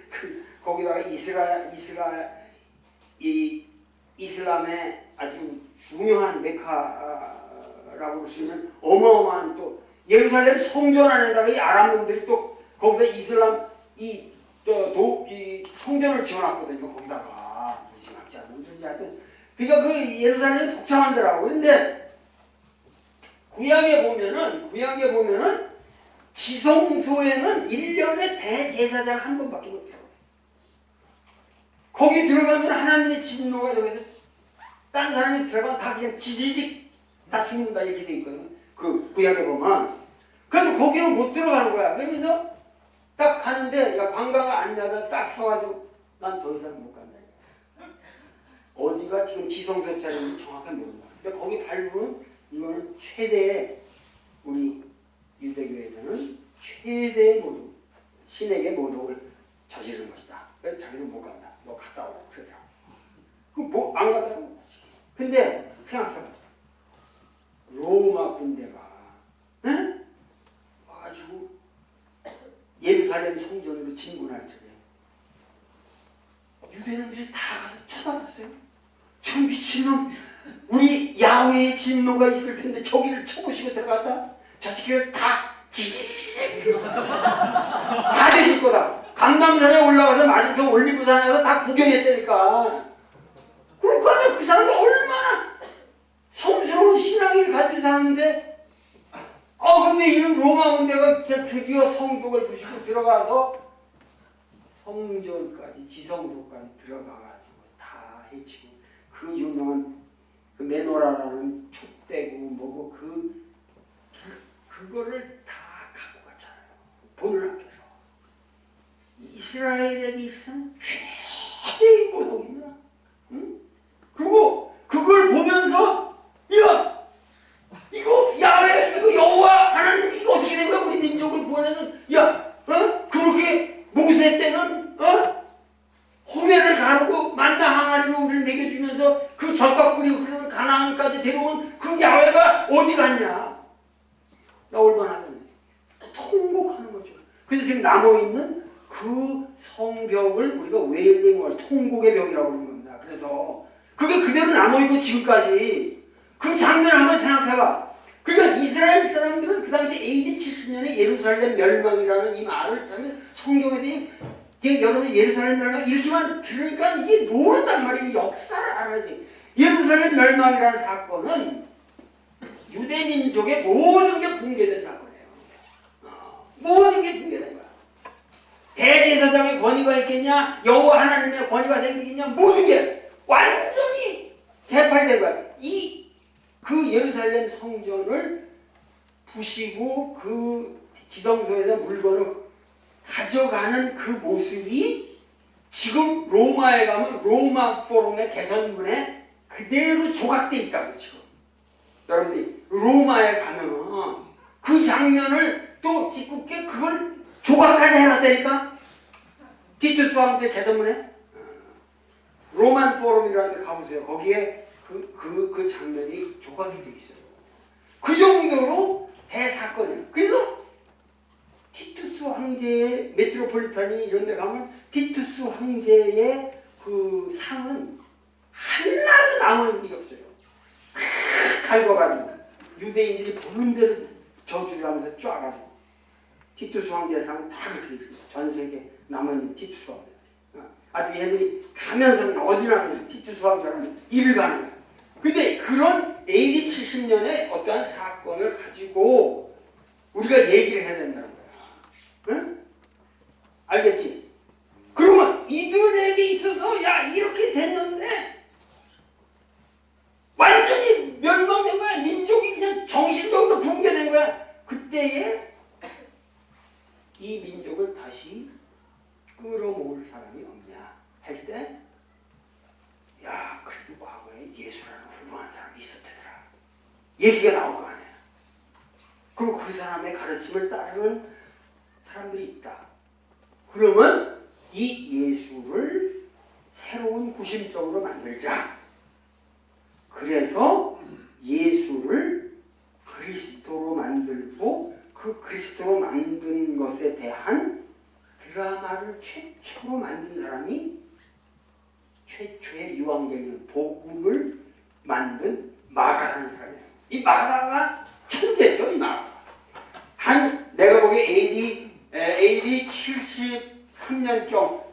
거기다가 이슬람의 아주 중요한 메카라고 볼 수 있는 어마어마한 또 예루살렘 성전 안에다가 이 아랍 놈들이 또 거기다 이슬람 이 성전을 지어놨거든요. 거기다가 무지막지 않은 그런지 하여튼 그러니까 그 예루살렘이 복잡한더라고. 그런데 구약에 보면은 지성소에는 1년에 대제사장 한 번밖에 못 들어가요. 거기 들어가면 하나님의 진노가 여기서 딴 사람이 들어가면 다 그냥 지지직 다 죽는다 이렇게 돼 있거든. 그 구약에 보면. 그럼 거기는 못 들어가는 거야. 그러면서 딱 가는데 야 관광을 안내하다 딱 서가지고 난 더 이상 못 간다. 어디가 지금 지성소 자리인지 정확하게 모른다. 근데 거기 밟으면 이거는 최대의 우리 유대교에서는 최대의 모독, 신에게 모독을 저지르는 것이다. 그래서 자기는 못 간다. 너 갔다 오라. 그러더라고. 뭐 안 가더라고. 근데 생각해봐. 로마 군대가 응? 와가지고 예루살렘 성전으로 진군할 적에 유대인들이 다 가서 쳐다봤어요. 저 미친놈, 우리 야훼의 진노가 있을 텐데 저기를 쳐보시고 들어갔다? 저 새끼를 다 지지직 다 대줄 거다. 강남산에 올라가서 맞은편 올리브산에 가서 다 구경했다니까. 그러니까 그 사람이 얼마나 성스러운 신앙을 가진 사람인데 근데 이런 로마 군대가 드디어 성벽을 부시고 들어가서 성전까지 지성소까지 들어가가지고 다 해치고 그 유명한 그 메노라라는 촛대고 뭐고 그거를 다 갖고 갔잖아요. 본을 아껴서. 이스라엘에게 있어서는 최대의 모독입니다. 응? 그리고 그걸 보면서 야 이거 야훼 이거 여호와 하나님 이거 어떻게 된 거야? 우리 민족을 구원해서 그렇게 모세 때는 호메를 가르고 만나 항아리로 우리를 먹여주면서 그 젖과 꿀이 흐르는 가나안까지 데려온 그 야훼가 어디 갔냐? 나 얼마나 하더니 통곡하는 거죠. 그래서 지금 남아있는 그 성벽을 우리가 웨일링월 통곡의 벽이라고 하는 겁니다. 그래서 그게 그대로 남아있고 지금까지 그 장면을 한번 생각해봐. 그러니까 이스라엘 사람들은 그 당시 AD 70년에 예루살렘 멸망이라는 이 말을 참 성경에서 여러분이 예루살렘 멸망 이렇게만 들으니까 이게 모른단 말이에요. 역사를 알아야지. 예루살렘 멸망이라는 사건은 유대민족의 모든 게 붕괴된 사건이에요. 모든 게 붕괴된 거야. 대제사장의 권위가 있겠냐? 여호와 하나님의 권위가 생기겠냐? 모든 게 완전히 개판이 된 거야. 그 예루살렘 성전을 부시고 그 지성소에서 물건을 가져가는 그 모습이 지금 로마에 가면 로마 포럼의 개선문에 그대로 조각되어 있다고 지금. 여러분들이 로마에 가면은 그 장면을 또 짓궂게 그걸 조각까지 해놨다니까. 티투스 황제 개선문에 로만 포럼이라는 데 가보세요. 거기에 그 장면이 조각이 되어 있어요. 그 정도로 대사건이에요. 그래서 티투스 황제의 메트로폴리탄이 이런 데 가면 티투스 황제의 그 상은 하나도 남아있는 게 없어요. 갈궈가지고 유대인들이 보는 대로 저주를 하면서 쫙가지고 티투스 황제의 상은 다 그렇게 되어 있습니다. 전 세계에 남아있는 티투스 황제. 아주 얘들이 가면서 어디나 가면 티투스 황제라는 일을 가는 거야. 근데 그런 AD 70년의 어떠한 사건을 가지고 우리가 얘기를 해야 된다는 거야. 응? 알겠지? 그러면 이들에게 있어서 야 이렇게 됐는데 완전히 멸망된 거야. 민족이 그냥 정신적으로 붕괴된 거야. 그때에 이 민족을 다시 끌어모을 사람이 없냐 할 때 야 그래도 과거에 예수라는 훌륭한 사람이 있었대더라. 얘기가 나올 거 아니야. 그리고 그 사람의 가르침을 따르는 사람들이 있다. 그러면 이 예수를 새로운 구심적으로 만들자. 그래서 예수를 그리스도로 만들고 그 그리스도로 만든 것에 대한 드라마를 최초로 만든 사람이 최초의 유황적인 복음을 만든 마가라는 사람이에요. 이 마가가 천재죠. 이 마가. 내가 보기에 AD 73년경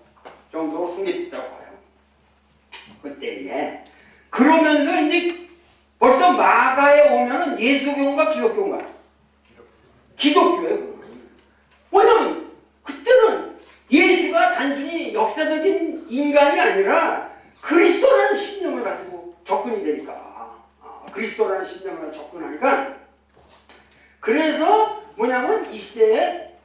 정도로 성립했다고 봐요. 그때에. 그러면서 이제 벌써 마가에 오면은 예수교인가 기독교인가? 기독교예요. 왜냐면 그때는 예수가 단순히 역사적인 인간이 아니라 그리스도라는 신념을 가지고 접근이 되니까. 그리스도라는 신념을 가지고 접근하니까. 그래서 뭐냐면 이 시대에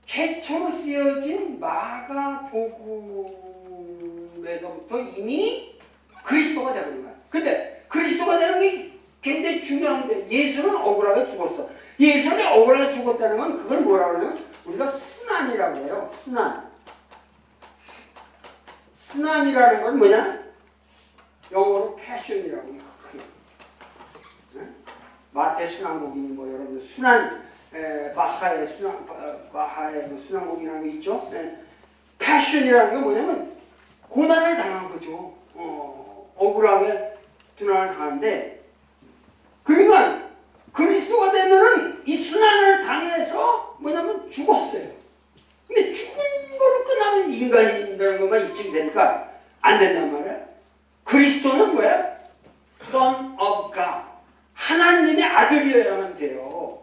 최초로 쓰여진 마가복음에서부터 이미 그리스도가 되는 거야. 근데 그리스도가 되는 게 굉장히 중요한데 예수는 억울하게 죽었어. 예수는 억울하게 죽었다는 건 그걸 뭐라고 그러냐면 우리가 순환이라고 해요. 순환. 순환이라는 건 뭐냐? 영어로 패션이라고 해요. 마태 순환곡이니 뭐 여러분들 순환 마하의 순환곡이라는 게 있죠. 패션이라는 게 뭐냐면 고난을 당한 거죠. 억울하게 고난을 당하는데 그러니까 그리스도가 되면은 이 순환을 당해서 뭐냐면 죽었어요. 근데 죽은 거로 끝나면 인간이라는 것만 입증되니까 안 된단 말이야. 그리스도는 뭐야? Son of God. 하나님의 아들이어야만 돼요.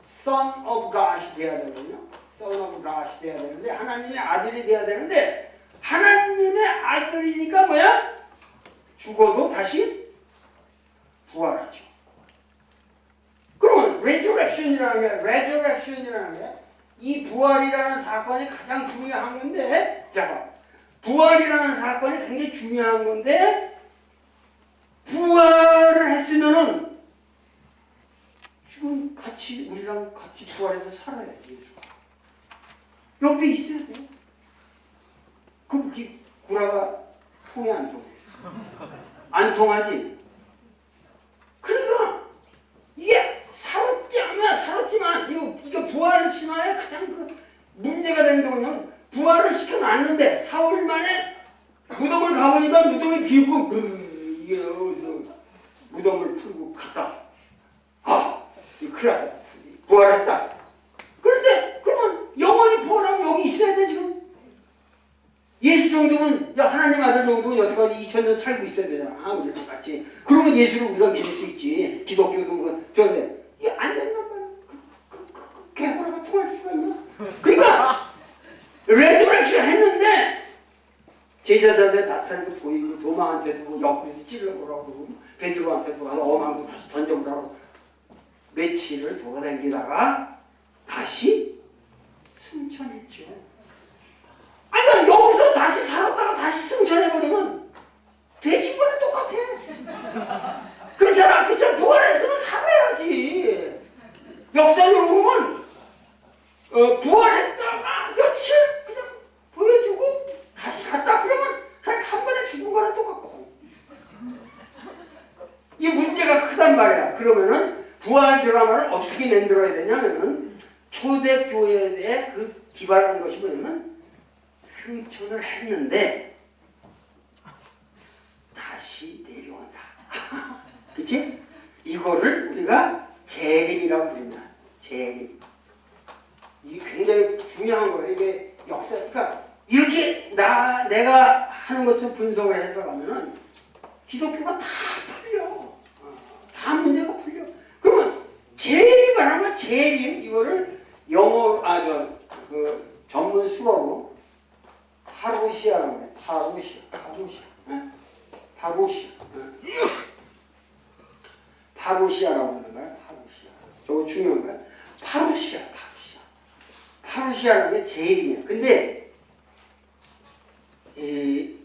Son of God이 돼야 되거든요. Son of God이 돼야 되는데 하나님의 아들이 돼야 되는데 하나님의 아들이니까 뭐야? 죽어도 다시 부활하죠. 그러면 resurrection이라는 게 이 부활이라는 사건이 가장 중요한 건데 자, 부활이라는 사건이 굉장히 중요한 건데 부활을 했으면은 지금 같이 우리랑 같이 부활해서 살아야지. 예수가 옆에 있어야 돼. 그럼 구라가 통해 안 통해? 안 통하지. 그러니까 이게 살았지만 이거 부활 신화의 가장 그 문제가 되는 게 뭐냐면 부활을 시켜놨는데 4월 만에 무덤을 가보니까 무덤이 비었고 이게 어디서 무덤을 풀고 갔다. 이거 큰일 났다. 부활했다. 그런데 그러면 영원히 부활하면 여기 있어야 돼 지금. 예수 정도면 하나님 아들 정도면 여태까지 2000년 살고 있어야 되잖아. 우리랑 같이. 그러면 예수를 우리가 믿을 수 있지. 기독교도 저런데 이게 안 된단 말이야. 개구라가 통할 수가 있나? 그러니까 레저렉션 했는데 제자들한테 나타나서 보이고 도마한테도 옆구리 찔러보라고 베드로한테도 가서 엄한 거 다시 던져보라고 며칠을 돌아다니다가 다시 승천했죠. 아니 여기서 다시 살았다가 다시 승천해버리면 돼지거나 똑같아. 그렇잖아. 부활했으면 살아야지. 역사적으로 보면 부활했다가 며칠 그냥 보여주고 다시 갔다 그러면 자기 한 번에 죽은 거랑 똑같거든. 이 문제가 크단 말이야. 그러면은 부활 드라마를 어떻게 만들어야 되냐면은 초대교회에 그 기발한 것이 뭐냐면 승천을 했는데 다시 내려온다. 그치? 이거를 우리가 재림이라고 부릅니다. 재림. 이게 굉장히 중요한 거예요. 이게 역사. 그러니까 이렇게 내가 하는 것처럼 분석을 해 들어가면은 기독교가 다 풀려. 다 문제가 풀려. 그러면 재림을 하면 재림 이거를 영어 그 전문 수어로 파루시아라고 해. 파루시아라고 하는 거야. 파루시아. 저거 중요한 거야. 파루시아라는 게 재림이야. 근데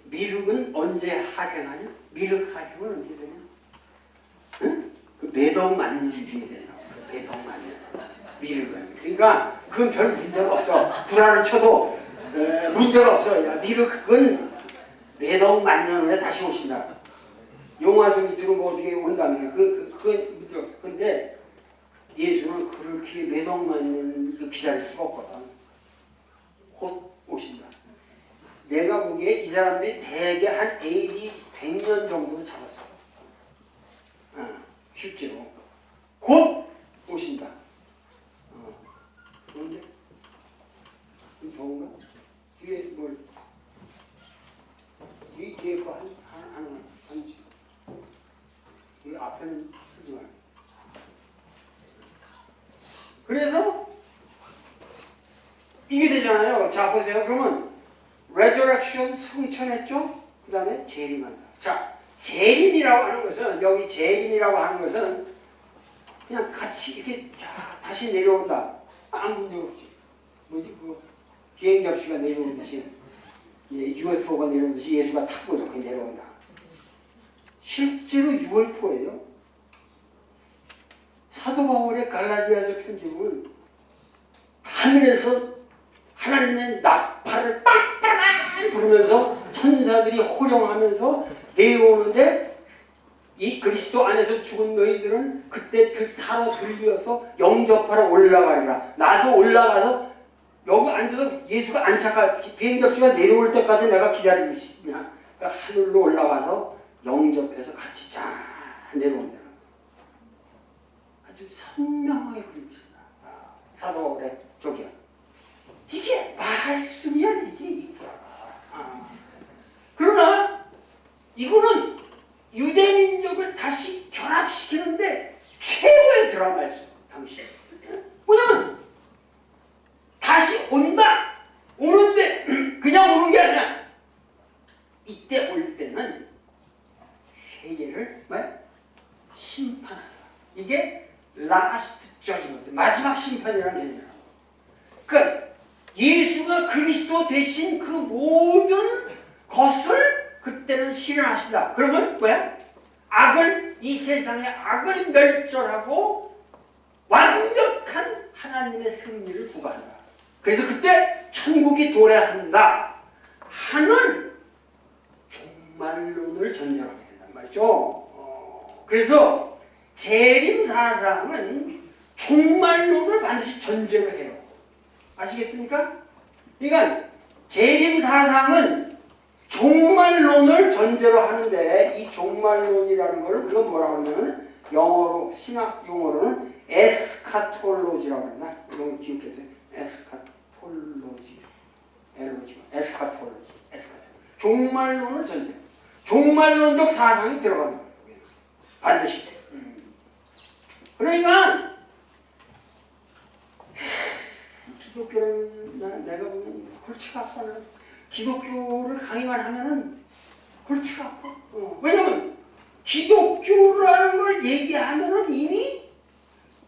미륵은 언제 하생하냐? 미륵 하생은 언제 되냐? 응? 그 매덕 만년 뒤에 되나? 매덕 만년. 미륵은. 그러니까 그건 별 문제가 없어. 구라를 쳐도 문제가 없어. 야, 미륵은 매덕 만년 후에 다시 오신다. 용화서 밑으로 뭐 어떻게 온다며. 그건 문제 없어. 근데 예수는 그렇게 매덕 만년 기다릴 수가 없거든. 곧 오신다. 내가 보기에 이 사람들이 대개 한 AD 100년 정도는 잡았어. 실제로. 곧 오신다. 그런데 좀 더운가? 뒤에 뭘 그래서 이게 되잖아요. 자, 보세요. 그러면 resurrection 승천했죠? 그 다음에 재림한다. 자, 재림이라고 하는 것은, 여기 재림이라고 하는 것은 그냥 같이 이렇게 다시 내려온다. 아무 문제 없지. 뭐지? 그거 비행 접시가 내려오듯이, 이제 UFO가 내려오듯이 예수가 타고 이렇게 내려온다. 실제로 UFO예요. 사도 바울의 갈라디아서 편지는 하늘에서 하나님의 나팔을 빵빵 부르면서 천사들이 호령하면서 내려오는데, 이 그리스도 안에서 죽은 너희들은 그때 사로 들려서 영접하러 올라가리라. 나도 올라가서 여기 앉아서 예수가 안착할 비행접시가 내려올 때까지 내가 기다리시냐. 그러니까 하늘로 올라가서 영접해서 같이 쫙 내려온다. 아주 선명하게 그리고 있습니다. 사도 바울의 쪽이야. 이게 말씀이 아니지, 이 구라가. 그러나 이거는 유대민족을 다시 결합시키는데 최고의 드라마였어요, 당시. 뭐냐면 다시 온다. 오는데 그냥 오는 게 아니라 이때 올 때는 세계를 심판한다. 이게 라스트 저지먼트, 마지막 심판이라는 개념이라고. 그러니까 예수가 그리스도 대신 그 모든 것을 그때는 실현하신다. 그러면 뭐야? 악을, 이 세상의 악을 멸절하고 완벽한 하나님의 승리를 구가한다. 그래서 그때 천국이 도래한다 하는 종말론을 전제하게 된단 말이죠. 그래서 재림 사상은 종말론을 반드시 전제로 해요. 아시겠습니까? 그러니까 재림 사상은 종말론을 전제로 하는데, 이 종말론이라는 걸 우리가 뭐라고 하냐면 영어로, 신학 용어로는 에스카톨로지라고 합니다. 이건 기억해주세요. 에스카톨로지. 에스카톨로지. 종말론을 전제로. 종말론적 사상이 들어가는 거예요. 반드시. 그러니까 기독교는 내가 보기엔 골치가 아파. 기독교를 강의만 하면은 골치가 아파. 왜냐면 기독교라는 걸 얘기하면은 이미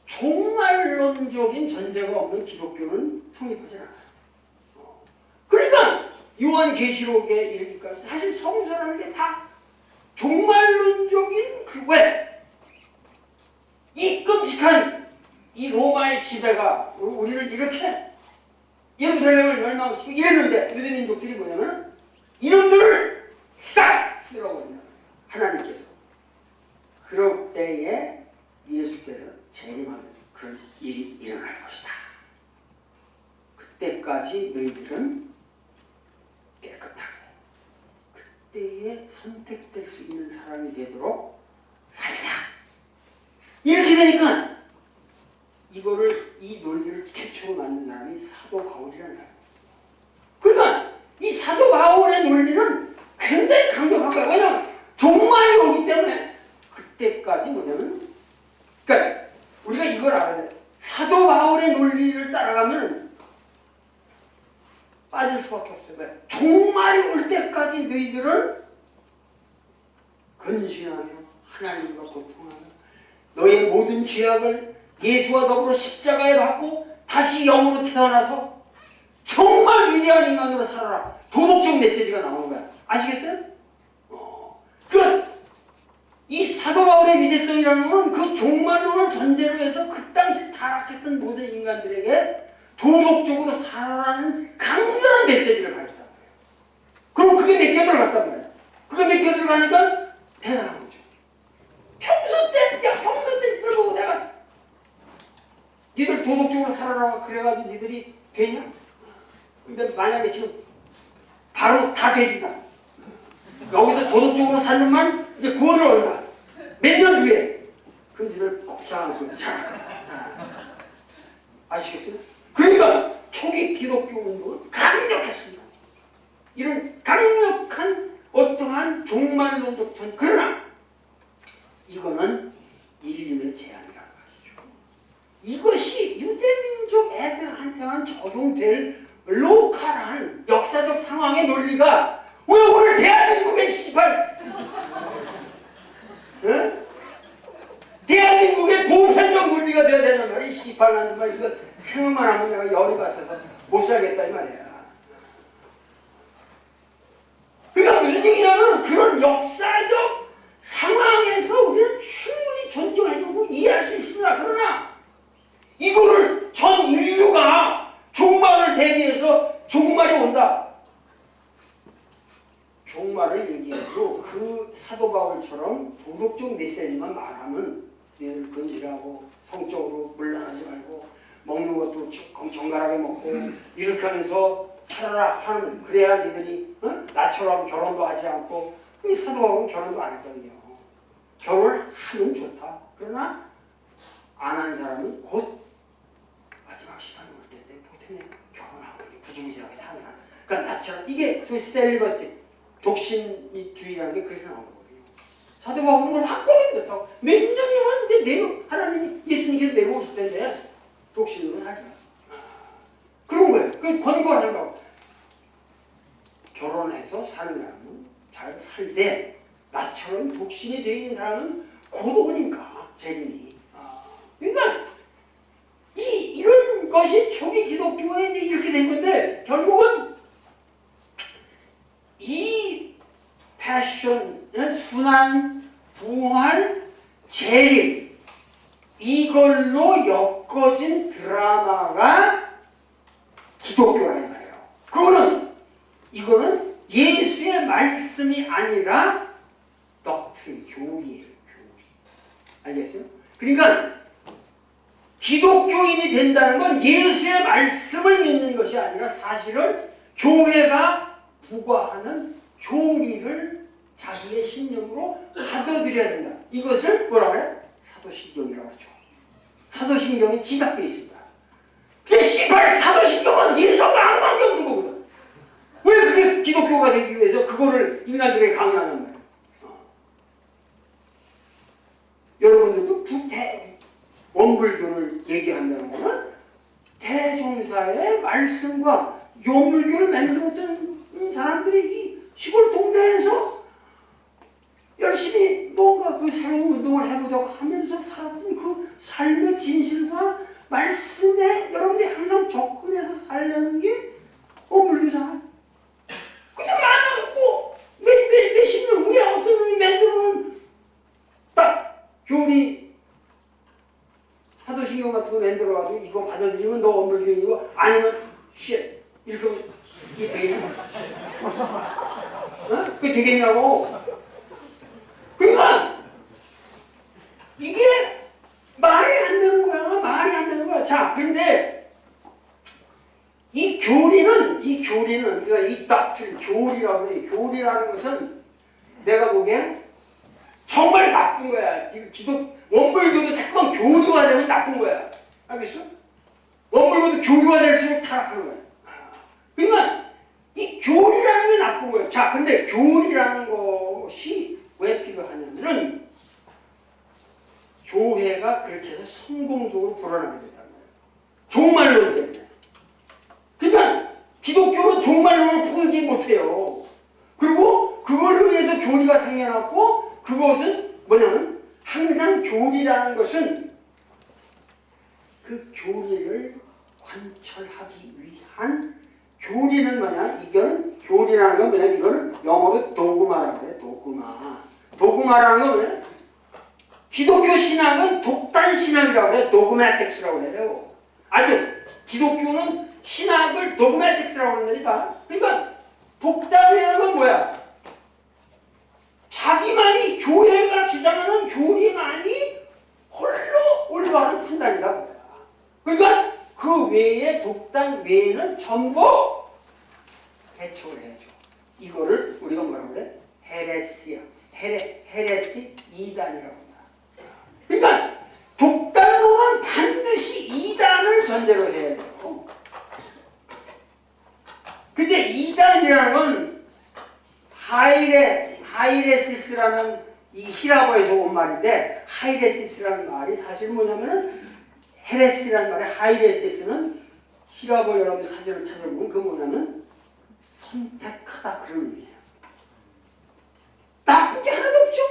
종말론적인 전제가 없는 기독교는 성립하지 않아요. 그러니까 요한계시록에 이르기까지 사실 성서라는 게 다 종말론적인 그 왜 이 끔찍한 이 로마의 지배가 우리를 이렇게 예루살렘을 멸망시키고 이랬는데, 유대민족들이 뭐냐면 이놈들을 싹 쓸어버린다. 하나님께서. 그럴 때에 예수께서 재림하면서 그런 일이 일어날 것이다. 그때까지 너희들은 깨끗하게 그때에 선택될 수 있는 사람이 되도록 살자. 이렇게 되니까 이 논리를 최초로 만든 사람이 사도 바울이라는 사람이에요. 그러니까 이 사도 바울의 논리는 굉장히 강력한 거예요. 왜냐하면 종말이 오기 때문에 그때까지 뭐냐면, 그러니까 우리가 이걸 알아야 돼. 사도 바울의 논리를 따라가면 빠질 수밖에 없어요. 왜? 종말이 올 때까지 너희들은 근신하며 하나님과 고통하며 너의 모든 죄악을 예수와 더불어 십자가에 받고 다시 영으로 태어나서 정말 위대한 인간으로 살아라. 도덕적 메시지가 나오는 거야. 아시겠어요? 이 사도 바울의 위대성이라는 건 그 종말론을 전제로 해서 그 당시 타락했던 모든 인간들에게 도덕적으로 살아라는 강렬한 메시지를 가졌단 말이에요. 그럼 그게 몇 개 들어갔단 말이에요. 그게 몇 개 들어가니까 대단한 거죠. 평소 때 니들 보고 내가 니들 도덕적으로 살아라 그래가지고 니들이 되냐? 근데 만약에 지금 바로 다 되지다. 여기서 도덕적으로 살면만 이제 구원을 얻는다. 몇 년 뒤에. 그럼 니들 꼼짝않고 잘할 거야. 아시겠어요? 그러니까 초기 기독교 운동은 강력했습니다. 이런 강력한 어떠한 종말론적 전. 그러나 이거는 인륜의 제한이라는 것이죠. 이것이 유대 사람한테만 적용될 로컬한 역사적 상황의 논리가 왜 오늘 대한민국의 씨발 응? 대한민국의 보편적 논리가 되어야 되는 말이 씨발라는 말 이거 생각만 하면 내가 열이 받쳐서 못 살겠다 이 말이야. 그러니까 무슨 얘기냐면 그런 역사적 상황에서 우리는 충분히 존중해주고 이해할 수 있습니다. 그러나 이거를 전 인류가 종말을 대비해서 종말이 온다. 종말을 얘기해도 그 사도 바울처럼 도덕적 메시지만 말하면 얘들 건질하고 성적으로 물러나지 말고 먹는 것도 정갈하게 먹고 이렇게 하면서 살아라 하는 그래야 니들이 나처럼 결혼도 하지 않고 이 사도 바울은 결혼도 안 했거든요. 결혼을 하면 좋다. 그러나 안 하는 사람은 곧 마지막 시간이 올 텐데 보통 결혼하고 구주구지하게 사냐. 그러니까 나처럼 이게 소위 셀리버시 독신주의라는 게 그래서 나오는 거거든요. 사도 바울은 확고하게 믿었다고. 몇 년이 왔는데 하나님이 예수님께서 내려오실 텐데 독신으로 살자. 그런 거예요. 그 권고를 하는 거고. 결혼해서 사는 사람은 잘 살되 나처럼 독신이 되어 있는 사람은 고독하니까 재림이. 그러니까 이런 것이 초기 기독교에 이제 이렇게 된 건데 결국은 이 패션, 순환, 부활, 재림 이걸로 엮어진 드라마가 기독교라는 거예요. 이거는 예수의 말씀이 아니라 덕트린, 교리예요. 교리. 알겠어요? 그러니까 기독교인이 된다는 건 예수의 말씀을 믿는 것이 아니라 사실은 교회가 부과하는 교리를 자기의 신념으로 받아들여야 된다. 이것을 뭐라고 해요? 사도신경이라고 하죠. 사도신경에 지각되어 있습니다. 근데 씨발 사도신경은 예수하고 아무 관계 없는 거거든. 왜 그게 기독교가 되기 위해서 그거를 인간들에게 강요하는 거예요? 여러분들도 원불교를 얘기한다는 것은 대종사의 말씀과 원불교를 만들었던 사람들이 이 시골 동네에서 열심히 뭔가 그 새로운 운동을 해보자고 하면서 살았던 그 삶의 진실과 말씀에 여러분들이 항상 접근해서 살려는 게 원불교잖아요. 근데 많아, 몇십 년 후에 어떤 놈이 만들어놓은 딱 교리 사도신경 같은 거 만들어가지고 이거 받아들이면 너 원불교인이고 아니면 쉣 이렇게 하면 이게 되겠냐? 그게 되겠냐고. 그러니까 이게 말이 안 되는 거야. 말이 안 되는 거야. 자, 그런데 이 교리는 그러니까 이 닥트린 교리라고 해. 교리라는 것은 내가 보기엔 정말 나쁜 거야. 원불교도 자꾸만 교리화되면 나쁜 거야. 알겠어? 원불교도 교리화될수록 타락하는 거야. 그러니까 이 교리라는 게 나쁜 거예요. 자, 근데 교리라는 것이 왜 필요하냐면은 교회가 그렇게 해서 성공적으로 불어나게 된다는 거예요. 종말론 때문에. 그러니까 기독교는 종말론을 포기 못해요. 그리고 그걸로 인해서 교리가 생겨났고 그것은 뭐냐면 항상 교리라는 것은 그 교리를 관철하기 위한 교리는 뭐냐? 이거는 교리라는 건 뭐냐? 이거는 영어로 도그마라고 해요. 도그마. 도그마라는 건 뭐냐? 기독교 신학은 독단 신학이라고 해요. 도그마틱스라고 해요. 아주 기독교는 신학을 도그마틱스라고 한다니까. 그러니까 독단이라는 건 뭐야? 자기만이 교회가 주장하는 교리만이 홀로 올바른 판단이라고. 그러니까 그 외에 독단 외에는 전부 배척을 해야죠. 이거를 우리가 뭐라고 그래? 헤레시야. 헤레시 이단이라고 합니다. 그러니까 독단론은 반드시 이단을 전제로 해야 돼요. 근데 이단이라는 건 하이레시스라는 이 히라보에서 온 말인데 하이레시스라는 말이 사실 뭐냐면은 헤레시라는 말의 하이레시스는 히라보 여러분 사전을 찾아보면 그 뭐냐면 선택하다 그런 의미예요. 나쁜 게 하나도 없죠.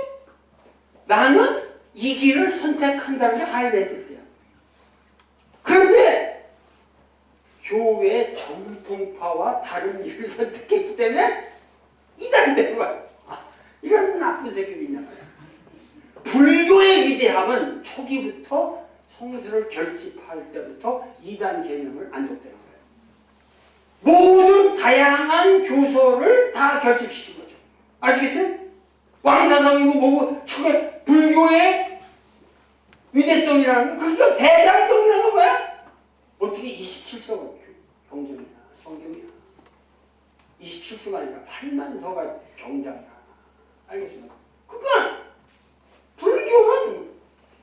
나는 이 길을 선택한다는 게 하이라이트였어요. 그런데 교회 정통파와 다른 길을 선택했기 때문에 이단이 된 거야. 이런 나쁜 새끼들이 있는 거야. 불교의 위대함은 초기부터 성서를 결집할 때부터 이단 개념을 안 뒀다는 거예요. 모든 다양한 교서를 다 결집시킨 거죠. 아시겠어요? 왕사성이고 뭐고 초기 불교의 위대성이라는 거 그러니까 대장동이라는 건 뭐야? 어떻게 27서가 경전이야 성경이야. 27서가 아니라 8만서가 경장이야. 알겠습니까? 그건 불교는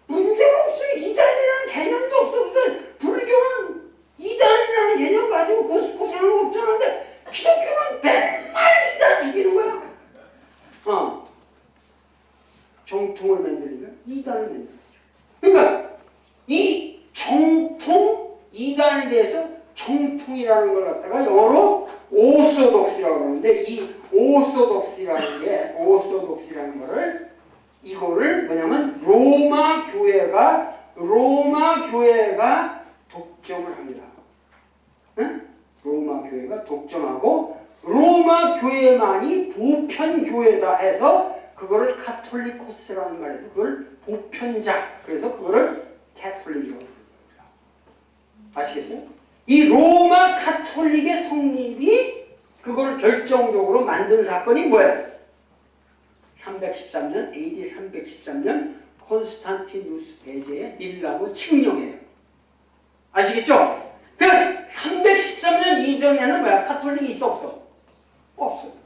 문제가 없어요. 이단이라는 개념도 없어. 불교는 이단이라는 개념 가지고 고생하는 거 없잖아. 근데 기독교는 맨날 이단 죽이는 거야. 정통을 만드니까 이단을 만드는 거죠. 그러니까 이 정통 이단에 대해서 정통이라는 걸 갖다가 영어로 오소독스라고 그러는데 이 오소독스라는 거를 이거를 뭐냐면 로마 교회가 독점을 합니다. 응? 로마 교회가 독점하고 로마 교회만이 보편 교회다 해서 그거를 카톨리코스라는 말에서 그걸 보편자 그래서 그거를 캐톨릭이라고 부릅니다. 아시겠어요? 이 로마 카톨릭의 성립이 그걸 결정적으로 만든 사건이 뭐예요? 313년 AD 313년 콘스탄티누스 대제의 밀라노 칙령이에요. 아시겠죠? 그 313년 이전에는 뭐야? 카톨릭이 있어 없어? 없어요.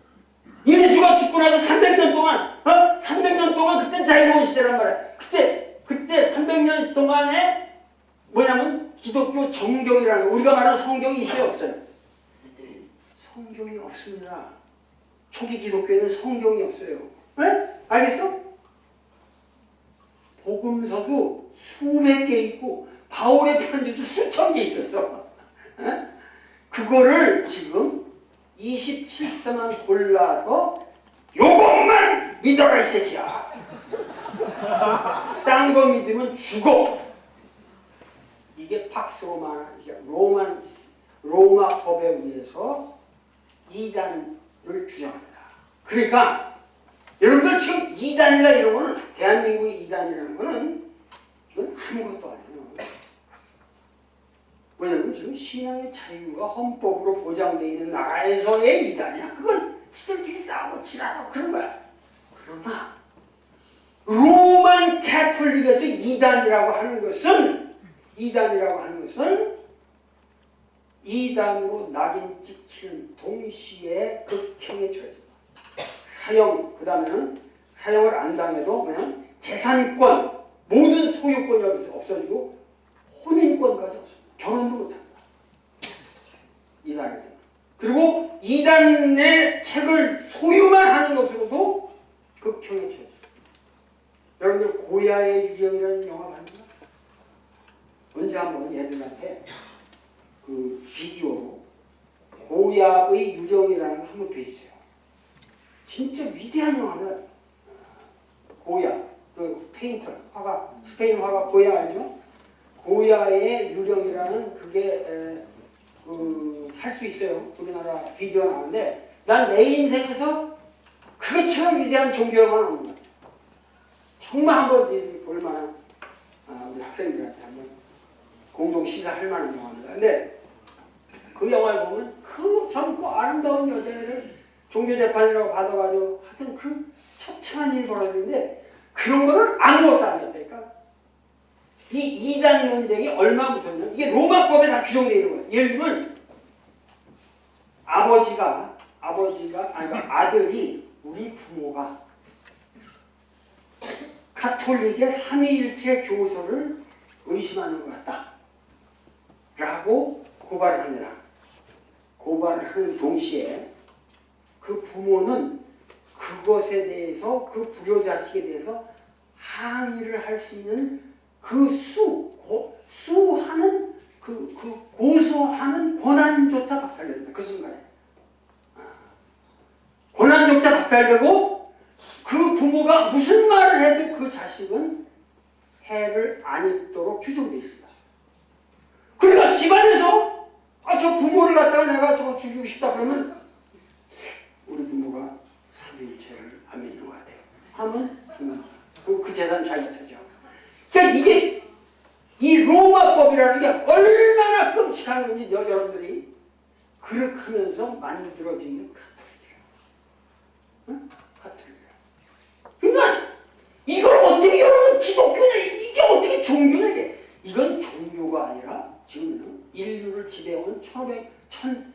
예수가 죽고 나서 300년 동안 300년 동안 그때 자유로운 시대란 말이야. 그때 300년 동안에 뭐냐면 기독교 정경이라는 우리가 말하는 성경이 있어요 없어요? 성경이 없습니다. 초기 기독교에는 성경이 없어요. 네? 알겠어? 복음서도 수백 개 있고 바울의 편지도 수천 개 있었어. 네? 그거를 지금 27서만 골라서 요것만 믿어라 이 새끼야. 딴 거 믿으면 죽어. 이게 팍스 로마 법에 의해서 이단을 주장합니다. 그러니까 여러분들 지금 이단이나 이런 거는 대한민국의 이단이라는 거는 이건 아무것도 아니에요. 왜냐하면 지금 신앙의 자유가 헌법으로 보장되어 있는 나라에서의 이단이야. 그건 지들끼리 싸우고 지랄하고 그런 거야. 그러나 로만 캐톨릭에서 이단이라고 하는 것은 이단으로 낙인 찍히는 동시에 극형에 처해집니다. 사형, 그 다음에는 사형을 안 당해도 그냥 재산권, 모든 소유권이 없어지고 혼인권까지 없습니다. 결혼도 못합니다. 이단에 되면. 그리고 이단의 책을 소유만 하는 것으로도 극형에 처해집니다. 여러분들 고야의 유령이라는 영화 봤나요? 언제 한번 애들한테 그 비디오로 고야의 유령이라는 거 한번 배주세요. 진짜 위대한 영화입니다. 고야, 그 페인터, 화가, 스페인 화가 고야 알죠? 고야의 유령이라는 그게 살 수 있어요. 우리나라 비디오 나오는데 난 내 인생에서 그것처럼 위대한 종교 영화는 없는 것 같아요. 정말 한번 볼만한 우리 학생들한테 한번 공동 시사할 만한 영화입니다. 근데 그 영화를 보면 그 젊고 아름다운 여자애를 종교재판이라고 받아가지고 하여튼 그 처참한 일이 벌어지는데 그런 거는 아무것도 안 했다니까. 이 이단 논쟁이 얼마나 무섭냐. 이게 로마법에 다 규정되어 있는 거예요. 예를 들면 아들이 우리 부모가 카톨릭의 삼위일체 교서를 의심하는 것 같다 라고 고발을 합니다. 고발을 하는 동시에 그 부모는 그것에 대해서 그 불효자식에 대해서 항의를 할 수 있는 그 고소하는 박탈되고 그 부모가 무슨 말을 해도 그 자식은 해를 안 입도록 규정되어 있습니다. 그러니까 집안에서 저 부모를 갖다가 내가 저거 죽이고 싶다 그러면 우리 부모가 삼위일체를 안 믿는 것 같아요. 하면 죽는 거예요. 그 재산 잘 찾죠. 그러니까 이게 이 로마법이라는 게 얼마나 끔찍한 건지 여러분들이 그렇게 하면서 만들어진 게 가톨릭이에요. 응? 가톨릭이에요. 그러니까 이걸 어떻게 여러분 기독교냐 이게 어떻게 종교냐 이게 이건 종교가 아니라 지금 인류를 지배해온 1500년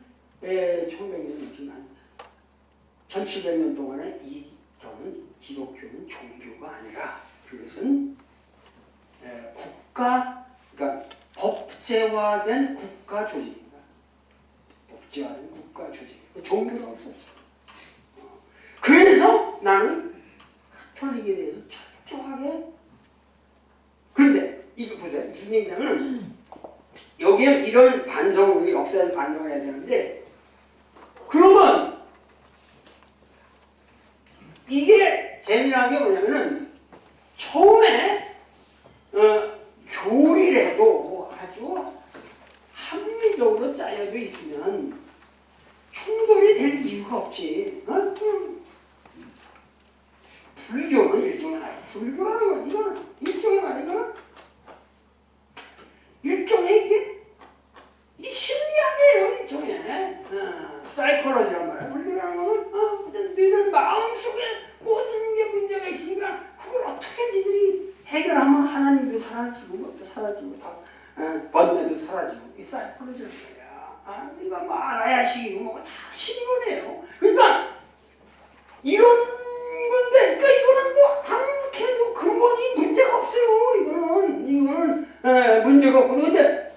지난 1700년 동안에 저는 기독교는 종교가 아니라 그것은 그러니까 법제화된 국가 조직입니다. 법제화된 국가 조직. 종교라고 할 수 없어요. 그래서 나는 가톨릭에 대해서 철저하게 그런데 이거 보세요. 무슨 얘기냐면 여기에 이런 반성을 역사에서 반성을 해야 되는데 그러면 이게 재미난 게 뭐냐면은 처음에 교리래도 아주 합리적으로 짜여져 있으면 충돌이 될 이유가 없지. 불교는 일종의 말이야. 불교라는 건 이거는 일종의 말이야. 이거는 일종의 이게 심리학이에요. 일종의 사이코로지란 말이야. 불교라는 거는 그냥 너희들 마음속에 모든 게 문제가 있으니까 그걸 어떻게 니들이 해결하면 하나님도 사라지고 것도 사라지고 다 번뇌도 사라지고 이 사이코로지란 말이야. 이거 뭐 알아야 식이고 뭐가 다 신거네요. 그러니까 이런 건데 그러니까 이거는 뭐 아무렇게 해도 근본이 문제가 없어요. 이거는 문제가 없고 근데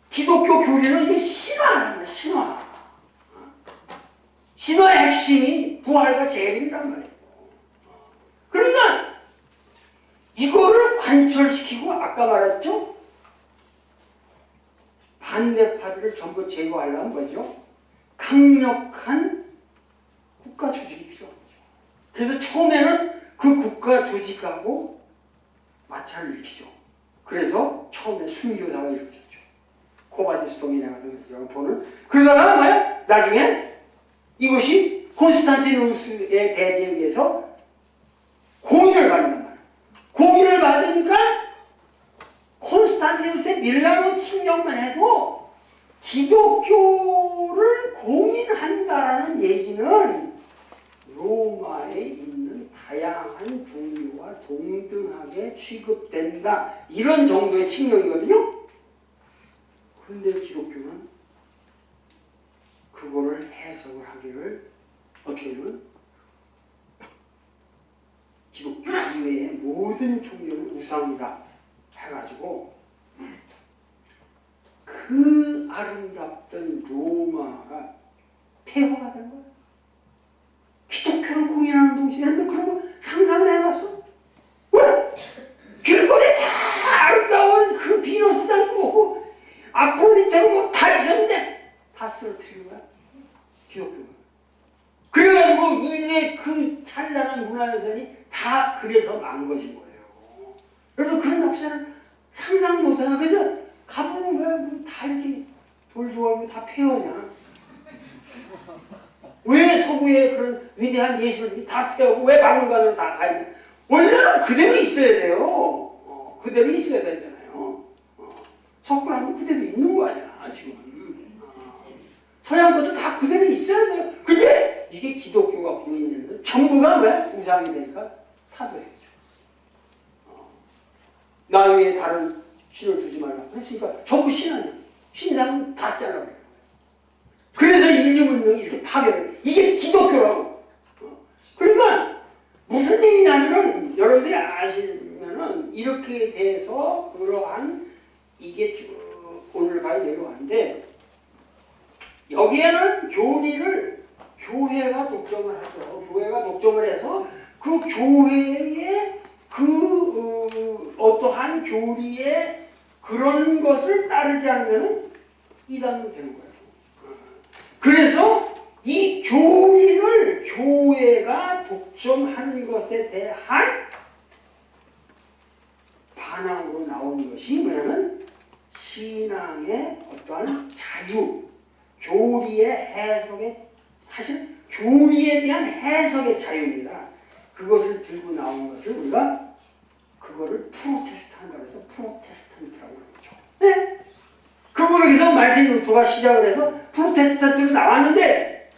기독교 교리는 이게 신화라는 신화. 신화의 핵심이 부활과 재림이란 말이에요. 그러니까 이거를 관철시키고 아까 말했죠? 반대파들을 전부 제거하려면 뭐죠? 강력한 국가 조직이 필요한 거죠. 그래서 처음에는 그 국가 조직하고 마찰을 일으키죠. 그래서 처음에 순교사가 이루어졌죠. 코바디스 도미네 같은 것을 보는 그러다가 뭐야? 나중에 이것이 콘스탄티누스의 대제에 의해서 공인을 받는단 말이에요. 공인을 받으니까 콘스탄티누스의 밀라노 침략만 해도 기독교를 공인한다라는 얘기는 로마에 있는 다양한 종교와 동등하게 취급된다. 이런 정도의 칙령이거든요. 그런데 기독교는 그거를 해석을 하기를 어떻게 보면 기독교 이외의 모든 종교는 우상이다 해가지고 그 아름답던 로마가 폐허가 된 거야. 기독교를 공인하는 동시에 너 그런 거 상상을 해봤어? 왜? 길거리에 다 아름다운 그 비너스를 보고 아프로디테고 뭐 다 있었는데 다 쓰러뜨린 거야. 기독교가. 그래가지고 인류의 그 찬란한 문화유산이 다 그래서 망가진 거예요. 그래서 그런 역사를 상상 못하나. 그래서 가보면 왜 다 이렇게 돌 좋아하고 다 폐허냐? 왜 서구의 그런 위대한 예술들이 다 폐허고 왜 박물관으로 다 가야 돼? 원래는 그대로 있어야 돼요. 그대로 있어야 되잖아요. 석굴암은 그대로 있는 거 아니야 지금. 서양 것도 다 그대로 있어야 돼요. 근데 이게 기독교가 보이는 전부가 왜? 우상이 되니까 타도해야죠. 나 위에 다른 신을 두지 말라 그랬으니까 전부 신 아니야. 신상은 다 잘라버려요. 그래서 인류 문명이 이렇게 파괴돼요. 이게 기독교라고. 그러니까 무슨 얘기냐면은 여러분들이 아시면은 이렇게 돼서 그러한 이게 쭉 오늘까지 내려왔는데 여기에는 교리를 교회가 독점을 하죠. 교회가 독점을 해서 그 교회의 그 어떠한 교리의 그런 것을 따르지 않으면 이단으로 되는 거예요. 그래서 이 교리를 교회가 독점하는 것에 대한 반항으로 나오는 것이 뭐냐면 신앙의 어떠한 자유, 교리의 해석의 사실 교리에 대한 해석의 자유입니다. 그것을 들고 나온 것을 우리가 그거를 프로테스탄트라고 해서 프로테스탄트라고 그러죠. 네? 그거를 해서 말틴 루터가 시작을 해서 프로테스탄트로 나왔는데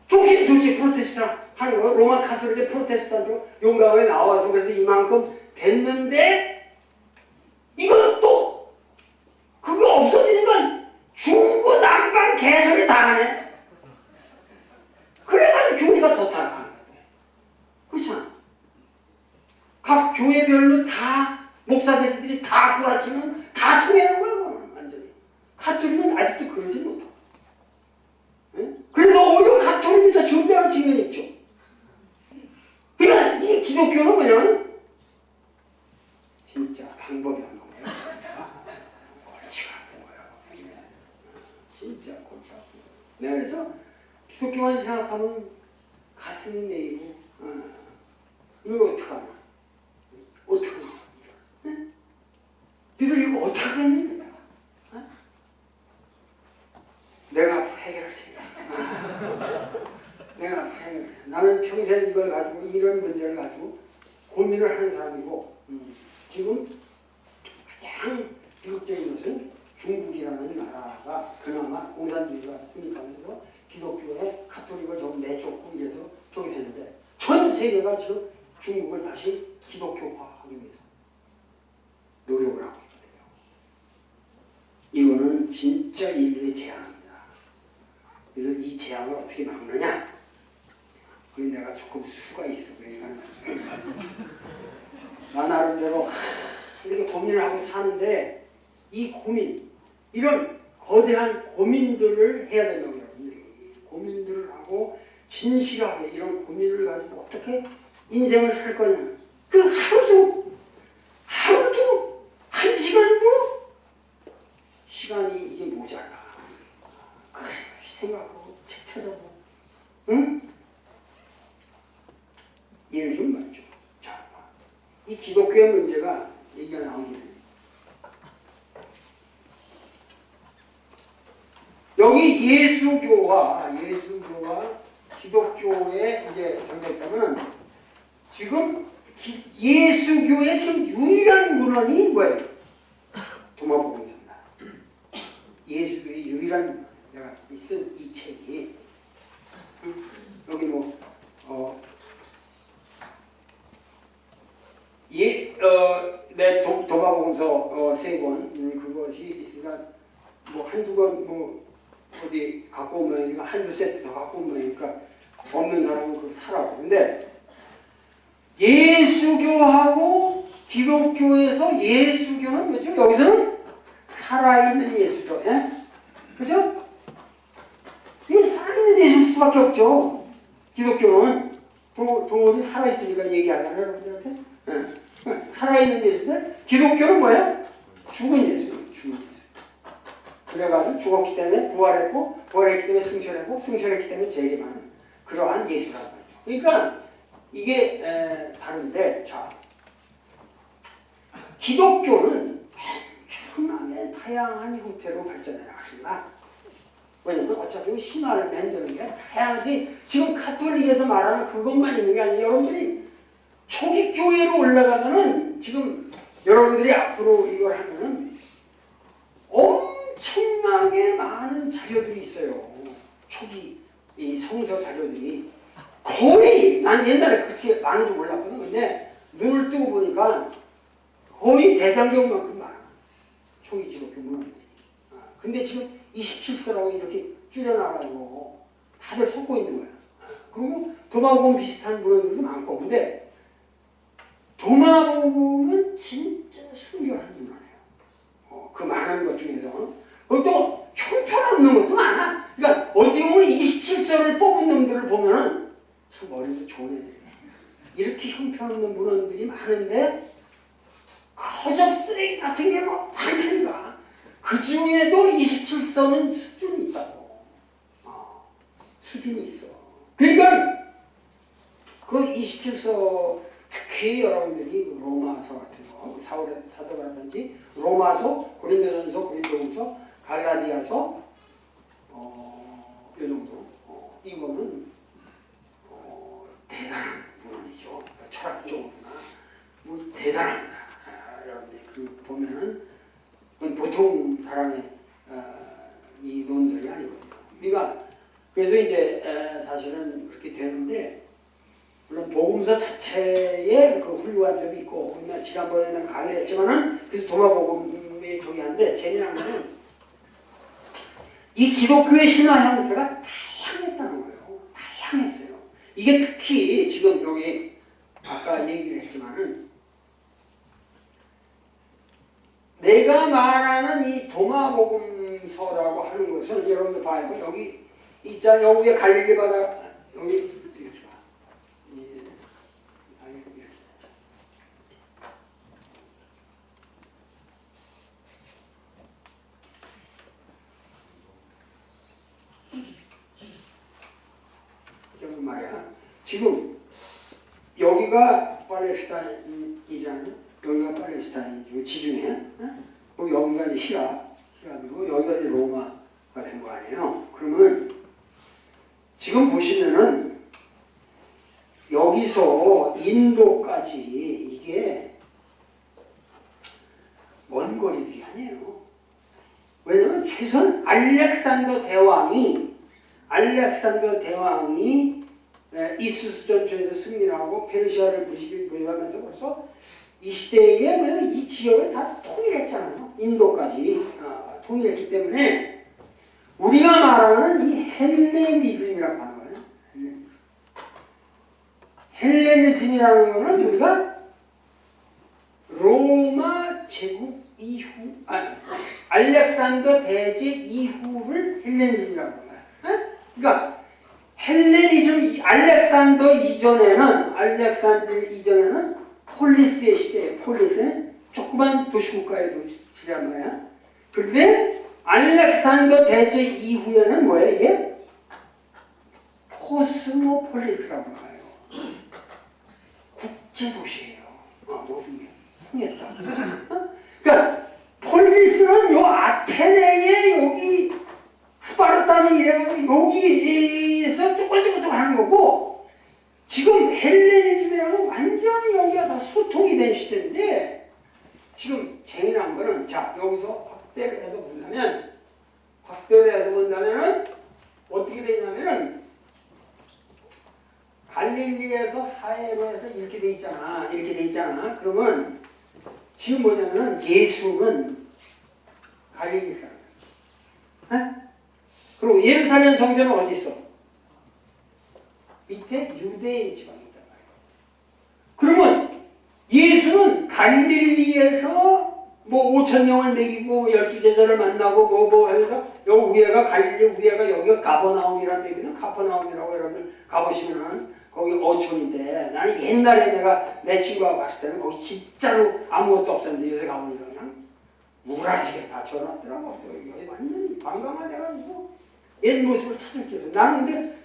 좋긴 좋지. 프로테스탄트 하는 거 로마 카톨릭의 프로테스탄트가 용감하게 나와서 그래서 이만큼 됐는데 이건 또 그거 없어지는 건 중구난방 개소리 당하네. 그래가지고 교리가 더 타락하는 거야. 그렇잖아. 각 교회별로 다 목사 새끼들이 다 구라치면 다 통하는 거야. 그거는 완전히. 카톨릭은 아직도 그러지 못하고. 네? 그래서 오히려 카톨릭이 더 존재하는 측면이 있죠. 그러니까 이 기독교는 뭐냐면 진짜 방법이 없는 거예요. 골치가 아픈 거예요. 네. 진짜 골치 아픈 거예요. 내가 그래서 기독교만 생각하면 가슴이 메이고 이거 어떡하나. 어떡하나. 네? 니들 이거 어떡하겠니? 내가 앞으로 해결할 테니까. 내가 앞으로 해결할 테니까. 나는 평생 이걸 가지고 이런 문제를 가지고 고민을 하는 사람이고 지금 가장 비극적인 것은 중국이라는 나라가 그나마 공산주의가 성립하면서 기독교의 카톨릭을 좀 내쫓고 이래서 저기 됐는데 전 세계가 지금 중국을 다시 기독교화하기 위해서 노력을 하고 있거든요. 이거는 진짜 인류의 재앙입니다. 그래서 이 재앙을 어떻게 막느냐? 그게 내가 조금 수가 있어. 그러니까 나 나름대로 이렇게 고민을 하고 사는데 이 고민, 이런 거대한 고민들을 해야 된다고 여러분들이. 고민들을 하고 진실하게 이런 고민을 가지고 어떻게 인생을 살 거냐. 그 하루도 한 시간도 시간이 이게 모자라. 그래 생각하고 책 찾아보고 응? 예를 좀 말이죠. 자, 이 기독교의 문제가 얘기가 나온 김에 여기 예수교와 기독교의 이제 정리했다면 지금 예수교의 지금 유일한 문헌이 뭐예요? 도마복음서입니다. 예수교의 유일한 문헌. 내가 쓴 이 책이 여기 내 도마복음서 3권 그것이 있으니까 한두 권 어디 갖고 온 모양이니까 한두 세트 더 갖고 온 모양이니까 없는 사람은 그거 사라고. 근데 예수교하고 기독교에서 예수교는 뭐죠? 여기서는 살아있는 예수죠. 예? 그죠? 이게 살아있는 예수일 수밖에 없죠. 기독교는 동물이 살아있으니까 얘기하잖아요. 여러분들한테. 예. 살아있는 예수인데 기독교는 뭐예요? 죽은 예수예요. 죽은 예수. 그래가지고 죽었기 때문에 부활했고 부활했기 때문에 승천했고 승천했기 때문에 재림하는 그러한 예수라고 하죠. 그러니까 이게 다른데 자 기독교는 엄청나게 다양한 형태로 발전해 나갔습니다. 왜냐면 어차피 신화를 만드는 게 다양하지. 지금 카톨릭에서 말하는 그것만 있는 게 아니에요. 여러분들이 초기 교회로 올라가면은 지금 여러분들이 앞으로 이걸 하면은 엄청나게 많은 자료들이 있어요. 초기 이 성서 자료들이 거의 난 옛날에 그렇게 많은 줄 몰랐거든. 근데 눈을 뜨고 보니까 거의 대장경만큼 많아. 초기 기독교 문헌들이. 근데 지금 27서라고 이렇게 줄여놔가지고 다들 속고 있는 거야. 그리고 도마복음 비슷한 문헌들도 많고. 근데 도마복음은 진짜 순결한 문헌이에요. 그 많은 것 중에서. 또 형편없는 것도 많아. 그러니까 어디 보면 27서를 뽑은 놈들을 보면은 참 머리도 좋은 애들이야. 이렇게 형편없는 문헌들이 많은데 허접 쓰레기 같은 게 뭐 많다니까. 그 중에도 27서는 수준이 있다고. 수준이 있어. 그러니까 그 27서 특히 여러분들이 그 로마서 같은 거, 그 사도바울 편지, 로마서, 고린도전서, 고린도후서, 갈라디아서, 이 정도. 이거는 대단한 문헌이죠. 철학적으로나 뭐 대단합니다. 여러분들 그 보면은 그건 보통 사람의 이 논설이 아니거든요. 그러니까 그래서 이제 사실은 그렇게 되는데, 물론 복음서 자체에 그 훌륭한 점이 있고, 지난번에 내가 강의를 했지만은 그래서 도마복음이 중요한데, 재미난 거는 이 기독교의 신화 형태가 다양했다는 거예요. 다양했어요. 이게 특히 지금 여기 아까 얘기를 했지만은, 내가 말하는 이 도마복음서라고 하는 것은 여러분들 봐요. 여기 있잖아요. 여기에 갈릴리 바다, 여기 이렇게 봐. 이렇게. 이런 말이야. 지금 여기가 팔레스타인이잖아요. 여기가 팔레스타인이고 지중해. 그리고 여기가 이제 히랍이고 여기가 이제 로마가 된 거 아니에요. 그러면 지금 보시면은 여기서 인도까지 이게 먼 거리들이 아니에요. 왜냐면 최소한 알렉산더 대왕이 이수스 전투에서 승리하고 페르시아를 무시하면서 벌써 이 시대에 뭐냐면 이 지역을 다 통일했잖아요. 인도까지 통일했기 때문에 우리가 말하는 이 헬레니즘이라고 하는 거예요. 헬레니즘이라는 거는 우리가 로마 제국 이후, 알렉산더 대제 이후를 헬레니즘이라고 하는 거예요. 그러니까 헬레니즘, 알렉산더 이전에는 폴리스의 시대에, 폴리스는 조그만 도시국가의 도시란 말이야. 그런데 알렉산더 대제 이후에는 뭐예요? 이게 코스모폴리스라고 해요. 국제도시예요. 모든 게 통했다. 그러니까 폴리스는 요 아테네에 여기 스파르타니 이래가지고 여기에서 쪼글쪼글 하는 거고, 지금 헬레니즘이라는 완전히 여기가 다 소통이 된 시대인데, 지금 재미난 거는, 자, 여기서 확대를 해서 본다면은 어떻게 되냐면은 갈릴리에서 사해로에서 이렇게 돼 있잖아. 그러면 지금 뭐냐면은 예수는 갈릴리 사람. 그리고 예루살렘 성전은 어디 있어? 밑에 유대의 지방에 있단 말이에요. 그러면 예수는 갈릴리에서 뭐 5,000명을 먹이고 12제자를 만나고 뭐 해서 여기 위에가 갈릴리 위에가 여기가 가버나움이라는 데거든. 가버나움이라고 여러분 가보시면은 거기 어촌인데, 나는 옛날에 내가 내 친구하고 갔을 때는 거기 진짜로 아무것도 없었는데 요새 가보니까 그냥 우라지게 다 전화더라고. 여기 완전히 반가만 해가지고 옛 모습을 찾을 줄 알았어. 나는 근데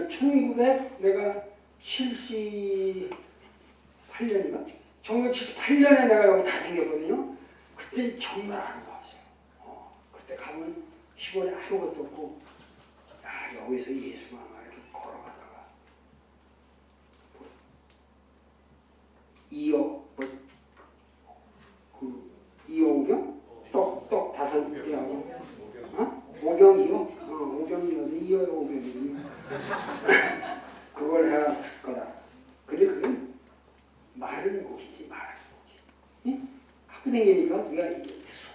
1978년인가? 1978년에 내가 여기 다 생겼거든요. 그때 정말 아름다웠어요. 그때 가면 시골에 아무것도 없고, 여기서 예수가 이렇게 걸어가다가 이어오병? 떡 5개하고 오병이요? 오병이요. 이어의 오병이. 그걸 해왔을 거다. 근데 그게 마른 고기지, 예? 갖고 다니니까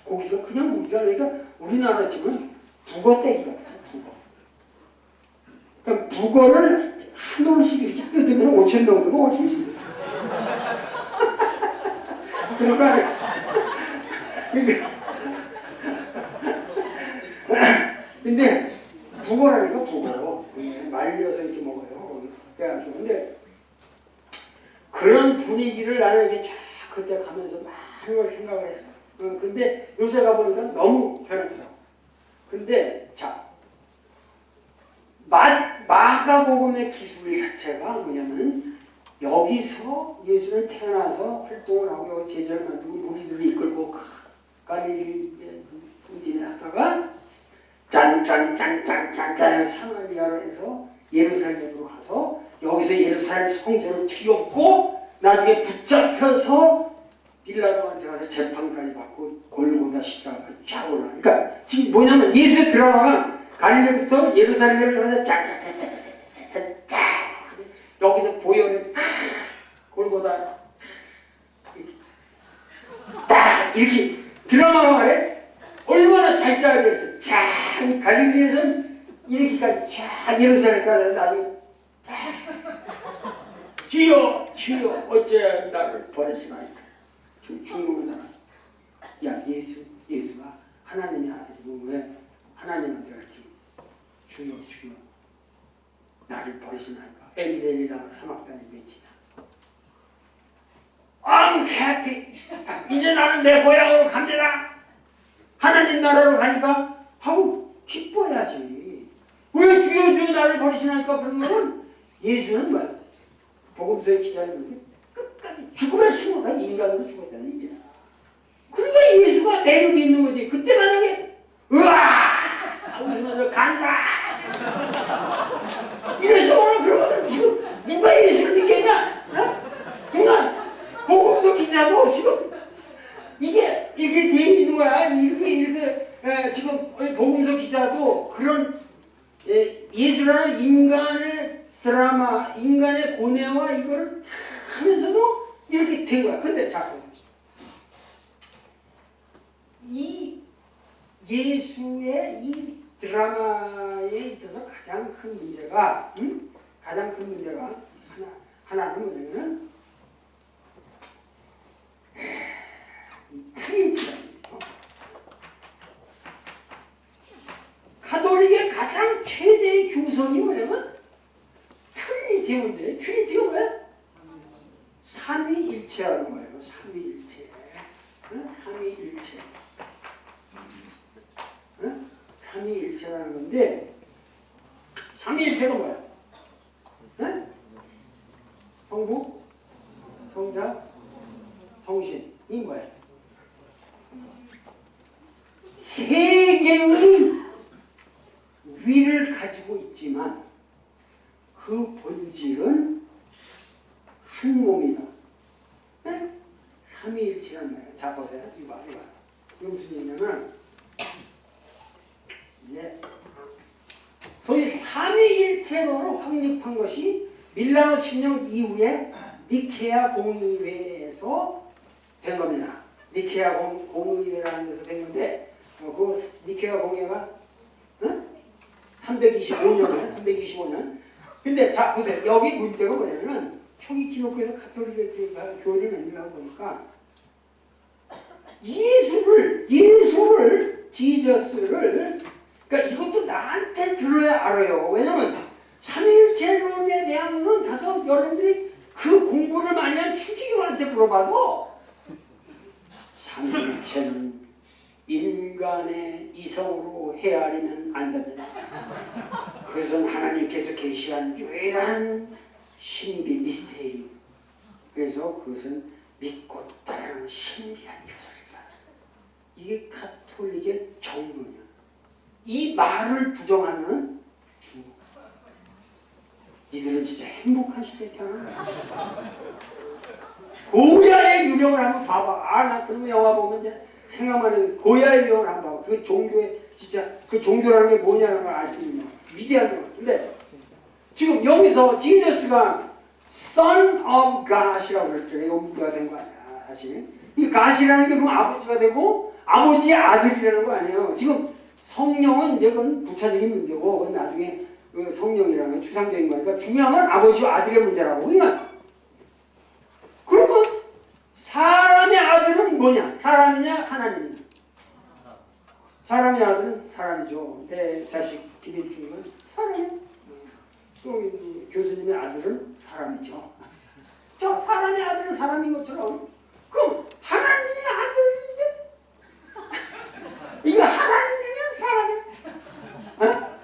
고기가 그냥 고기가 아니라 우리나라 집은 북어떼기 같아요. 그러니까 북어를 한 올씩 이렇게 뜯으면 5,000 정도가 올 수 있습니다. 그러니까 근데 북어라니까 북어. 말려서 이렇게 먹어요. 그래가지고 근데 그런 분위기를 나는 이렇게 쫙 그때 가면서 많은 걸 생각을 했어. 근데 요새 가보니까 너무 변했더라고. 근데 자, 맛 마가복음의 기술 자체가 뭐냐면 여기서 예수는 태어나서 활동을 하고 제자를 만들고 무리들을 이끌고 갈릴리 풍진에 하다가 짠짠짠짠짠짠 사마리아로 해서 예루살렘으로 가서 여기서 예루살렘 성전을 뒤엎고 나중에 붙잡혀서 빌라도한테 가서 재판까지 받고 골고다 십자가까지 쫙 올라가. 그러니까 지금 뭐냐면 예수의 드라마가 갈릴리부터 예루살렘을 가서 쫙쫙쫙쫙쫙쫙 여기서 보혈에 딱 골고다 딱 이렇게 드라마가 말해 얼마나 잘 짜야 됐어. 쫙 이 갈릴리에서는 이렇게까지 쫙 예루살렘까지 나중에 쫙 주여 주여 어째 나를 버리시나이까. 죽는 거다. 야 예수가 하나님의 아들이고 왜 하나님한테 이렇게 주여 주여 나를 버리시나이까. 엘리엘리라고 사막단에 외치다. I'm happy. 이제 나는 내 고향으로 갑니다. 하나님 나라로 가니까 하고 기뻐야지. 왜 주여 주여 나를 버리시나이까. 그러면은 예수는 뭐야? 복음서의 기자에 그렇게 끝까지 죽음의 신호가 인간으로 죽었다는 얘기야. 그러니까 예수가 매력이 있는 거지. 그때 만약에 으아 웃으면서 간다 이래서 그러면 지금 누가 예수를 믿겠냐? 어? 그러니까 복음서 기자도 지금 이게 이렇게 돼 있는 거야. 이렇게 지금 복음서 기자도 그런 예수라는 인간의 드라마, 인간의 고뇌와 이거를 하면서도 이렇게 된 거야. 근데 자꾸 이 예수의 이 드라마에 있어서 가장 큰 문제가 하나는 뭐냐면은 이 트리니티라는 거. 가톨릭의 가장 최대의 교성이 뭐냐면 트리니티 문제예요. 트리니티가 뭐야? 삼위일체라는 거예요. 삼위일체. 응? 삼위일체. 응? 삼위일체라는 건데 삼위일체가 뭐야? 응? 성부, 성자, 성신이 뭐야? 세 개의 위를 가지고 있지만 그 본질은 한 몸이다. 네? 삼위일체란 말이에요. 자 보세요. 이거. 이게 무슨 얘기냐면 이제 소위 삼위일체론을 확립한 것이 밀라노 침략 이후에 니케아 공의회에서 된 겁니다. 니케아 공의회라는 데서 된 건데 그 니케아 공의회가 325년. 근데 자 보세요. 여기 문제가 뭐냐면은 초기 기독교에서 가톨릭 교회를 만들려고 보니까 예수를 지저스를 그러니까 이것도 나한테 들어야 알아요. 왜냐면 삼위일체론에 대한 거는 가서 여러분들이 그 공부를 많이 한 추기경한테 물어봐도 삼위일체는 인간의 이성으로 헤아리면 안 됩니다. 그것은 하나님께서 계시한 유일한 신비 미스테리. 그래서 그것은 믿고 따르는 신비한 교설이다. 이게 가톨릭의 정론이야. 이 말을 부정하면 죽어. 니들은 진짜 행복한 시대에 태어난 거야. 고야의 유령을 한번 봐봐. 나 그러면 영화 보면 이제 생각만 해도 고야의 유령을 한번 봐봐. 그 종교의 진짜 그 종교라는 게 뭐냐는 걸 알 수 있는 거야. 위대한 거. 근데 지금 여기서 지저스가 Son of God이라고 그랬죠. 용부가 된 거 아니야. 사실 이 God이라는 게 그럼 아버지가 되고 아버지의 아들이라는 거 아니에요. 지금 성령은 이제 그건 부차적인 문제고 그건 나중에 그 성령이라는 게 추상적인 거니까 중요한 건 아버지와 아들의 문제라고. 그러면 사람의 아들은 뭐냐? 사람이냐 하나님이냐? 사람의 아들은 사람이죠. 내 자식 김일중은 사람이야. 또 교수님의 아들은 사람이죠. 저 사람의 아들은 사람인 것처럼 그럼 하나님의 아들인데 이거 하나님이면 사람이야.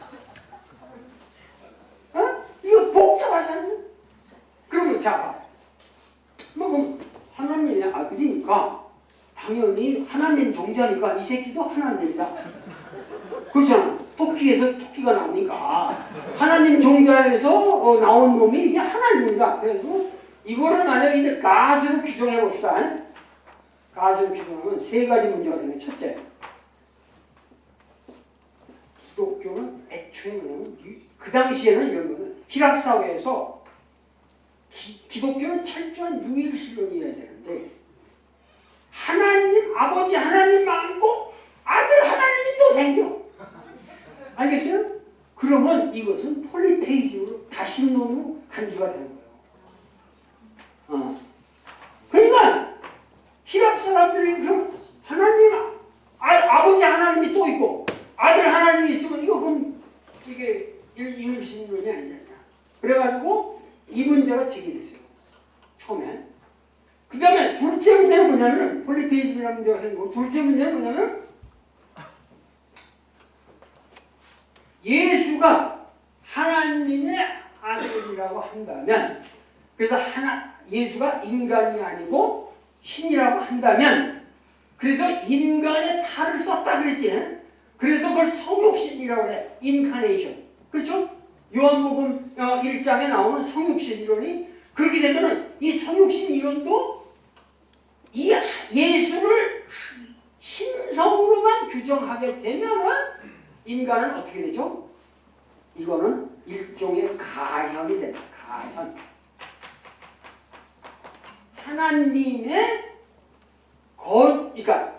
어? 종자니까 이 새끼도 하나님이다. 그렇잖아. 토끼에서 토끼가 나오니까 하나님 종자에서 나온 놈이 이게 하나님이다. 그래서 이거를 만약에 이제 가스로 규정해 봅시다. 가스로 규정하면 세 가지 문제가 생겨요. 첫째, 기독교는 애초에 뭐냐면 그 당시에는 이런 거는 히랍 사회에서 기독교는 철저한 유일신론이어야 되는데 하나님, 아버지 하나님 많고 아들 하나님이 또 생겨. 알겠어요? 그러면 이것은 폴리테이즘으로 다신론으로 간주가 되는 거예요. 그러니까 히랍 사람들이 그럼 하나님, 아버지 하나님이 또 있고 아들 하나님이 있으면 이거 그럼 이게 유일신론이 아니냐. 그래가지고 이 문제가 제기됐어요. 처음에. 그 다음에 둘째 문제는 뭐냐면 폴리테이즘이라는 문제가 생기고 둘째 문제는 뭐냐면 예수가 하나님의 아들이라고 한다면 그래서 예수가 인간이 아니고 신이라고 한다면 그래서 인간의 탈을 썼다 그랬지. 그래서 그걸 성육신이라고 해. 인카네이션. 그렇죠? 요한복음 1장에 나오는 성육신 이론이 그렇게 되면은 이 성육신 이론도 이 예수를 신성으로만 규정하게 되면은 인간은 어떻게 되죠? 이거는 일종의 가현이 된다. 가현. 하나님의 그러니까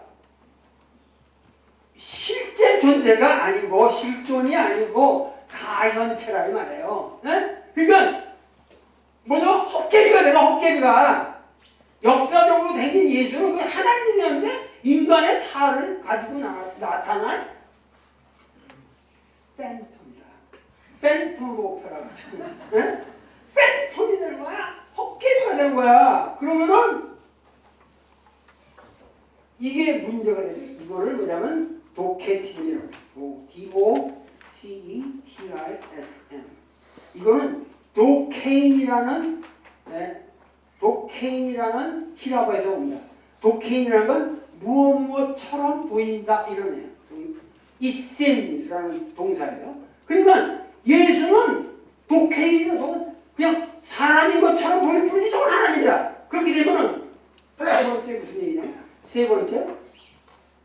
실제 존재가 아니고 실존이 아니고 가현체라 이 말이에요. 네? 그러니까 뭐죠? 헛개비가 되나 헛개비가 역사적으로 생긴 예수는 그 하나님이었는데 인간의 탈을 가지고 나타날 팬텀이다. 팬텀 오페라 같은 거. 네? 팬텀이 되는 거야. 헛개비가 되는 거야. 그러면은 이게 문제가 되죠. 이거를 뭐냐면 도케티즘이라고 해요. D-O-C-E-T-I-S-M. 이거는 도케인이라는 히라바에서 옵니다. 도케인이라는 건 무엇처럼 보인다 이러네요. 이셈이라는 동사예요. 그러니까 예수는 도케인이라서 그냥 사람인 것처럼 보일 뿐이지 저건 하나님이다. 그렇게 되면은 세 번째 무슨 얘기냐? 세 번째,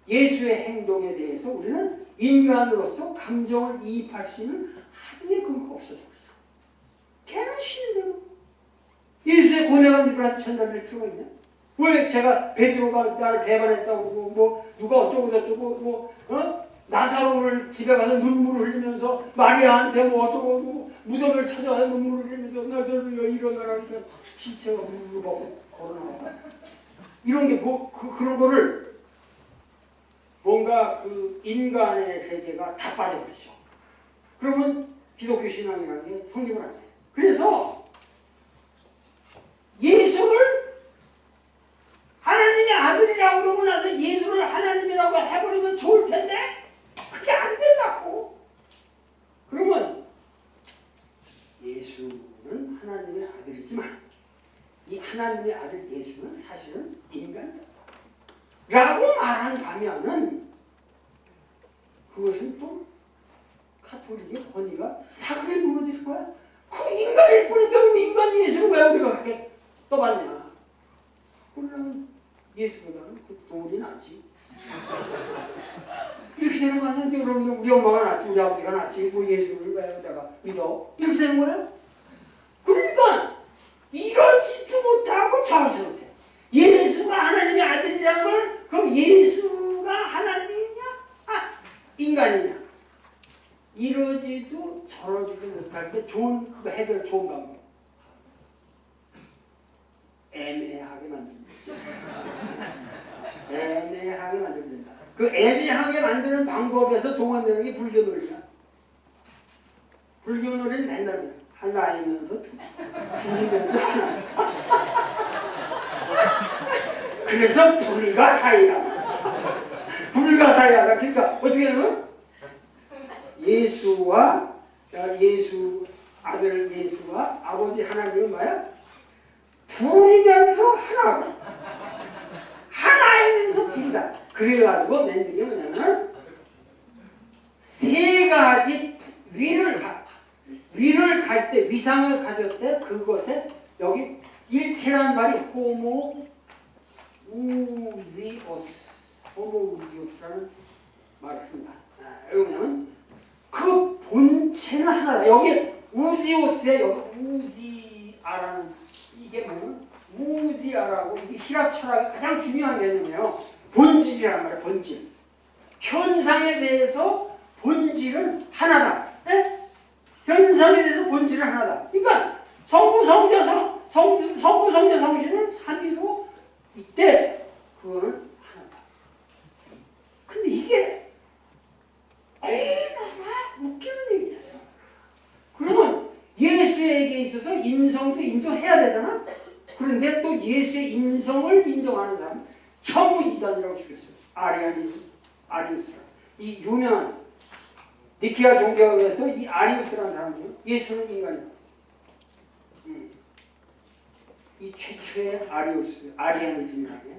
예수의 행동에 대해서 우리는 인간으로서 감정을 이입할 수 있는 하등의 근거가 없어져 버렸어. 걔는 신인데 뭐. 예수의 고뇌가 니들한테 전달될 필요가 있냐? 왜 제가 베드로가 나를 배반했다고 그러고 뭐 누가 어쩌고 저쩌고 나사로를 집에 가서 눈물을 흘리면서 마리아한테 뭐 어쩌고 뭐 무덤을 찾아가서 눈물을 흘리면서 나사로야 일어나라 그러니까 시체가 무릎을 벗고 걸어나왔다. 이런 게 그런 거를 뭔가 그 인간의 세계가 다 빠져버리죠. 그러면 기독교 신앙이라는 게 성립을 안 해요. 그래서 예수를 하나님의 아들이라고 그러고 나서 예수를 하나님이라고 해버리면 좋을 텐데 그게 안 된다고. 그러면 예수는 하나님의 아들이지만 이 하나님의 아들 예수는 사실은 인간이다 라고 말한다면은 그것은 또 카톨릭의 권위가 사그리 무너질 거야. 그 인간일 뿐인데 그럼 인간 예수를 왜 우리가 그렇게 떠받냐. 그러면 예수보다는 그 돌이 낫지. 이렇게 되는 거 아니야? 그러면 우리 엄마가 낫지 우리 아버지가 낫지 뭐 예수를 왜 내가 믿어? 이렇게 되는 거야? 그러니까 이러지도 못하고 저러지 못해. 예수가 하나님의 아들이라는 걸 그럼 예수가 하나님이냐? 인간이냐? 이러지도 저러지도 못할 때 좋은 그거 해결 좋은 방법. 애매하게 만듭니다. 애매하게 만들면 된다. 그 애매하게 만드는 방법에서 동원되는 게 불교놀이야. 불교놀이는 맨날 하나이면서 둘이면서 하나. 그래서 불가사의하다. 불가사의하다. 그러니까 어떻게 하면 예수 아들 예수와 아버지 하나님은 뭐야? 둘이면서 하나고 하나이면서 둘이다. 그래가지고 만든 게 뭐냐면 세 가지 위를 가질 때, 위상을 가질 때 그것에 여기 일체란 말이 호모우지오스라는 말을 씁니다. 여기 뭐냐면 그 본체는 하나다. 여기 우지오스에 여기 우지아라는 이게 뭐냐면 우지아라고 이게 히랍 철학의 가장 중요한 개념이에요. 본질이란 말이에요. 본질. 현상에 대해서 본질은 하나다. 에? 현상에 대해서 본질은 하나다. 그러니까 성부, 성자, 성신은 삼위로 이때 그거는 하나다. 근데 이게 얼마나 웃기는 얘기예요. 그러면 예수에게 있어서 인성도 인정해야 되잖아. 그런데 또 예수의 인성을 인정하는 사람 전부 이단이라고 죽였어요. 아리우스라. 이 유명한 니케아 종교에서 이 아리우스라는 사람들은 예수는 인간이다. 이 최초의 아리아니즘이라는 게.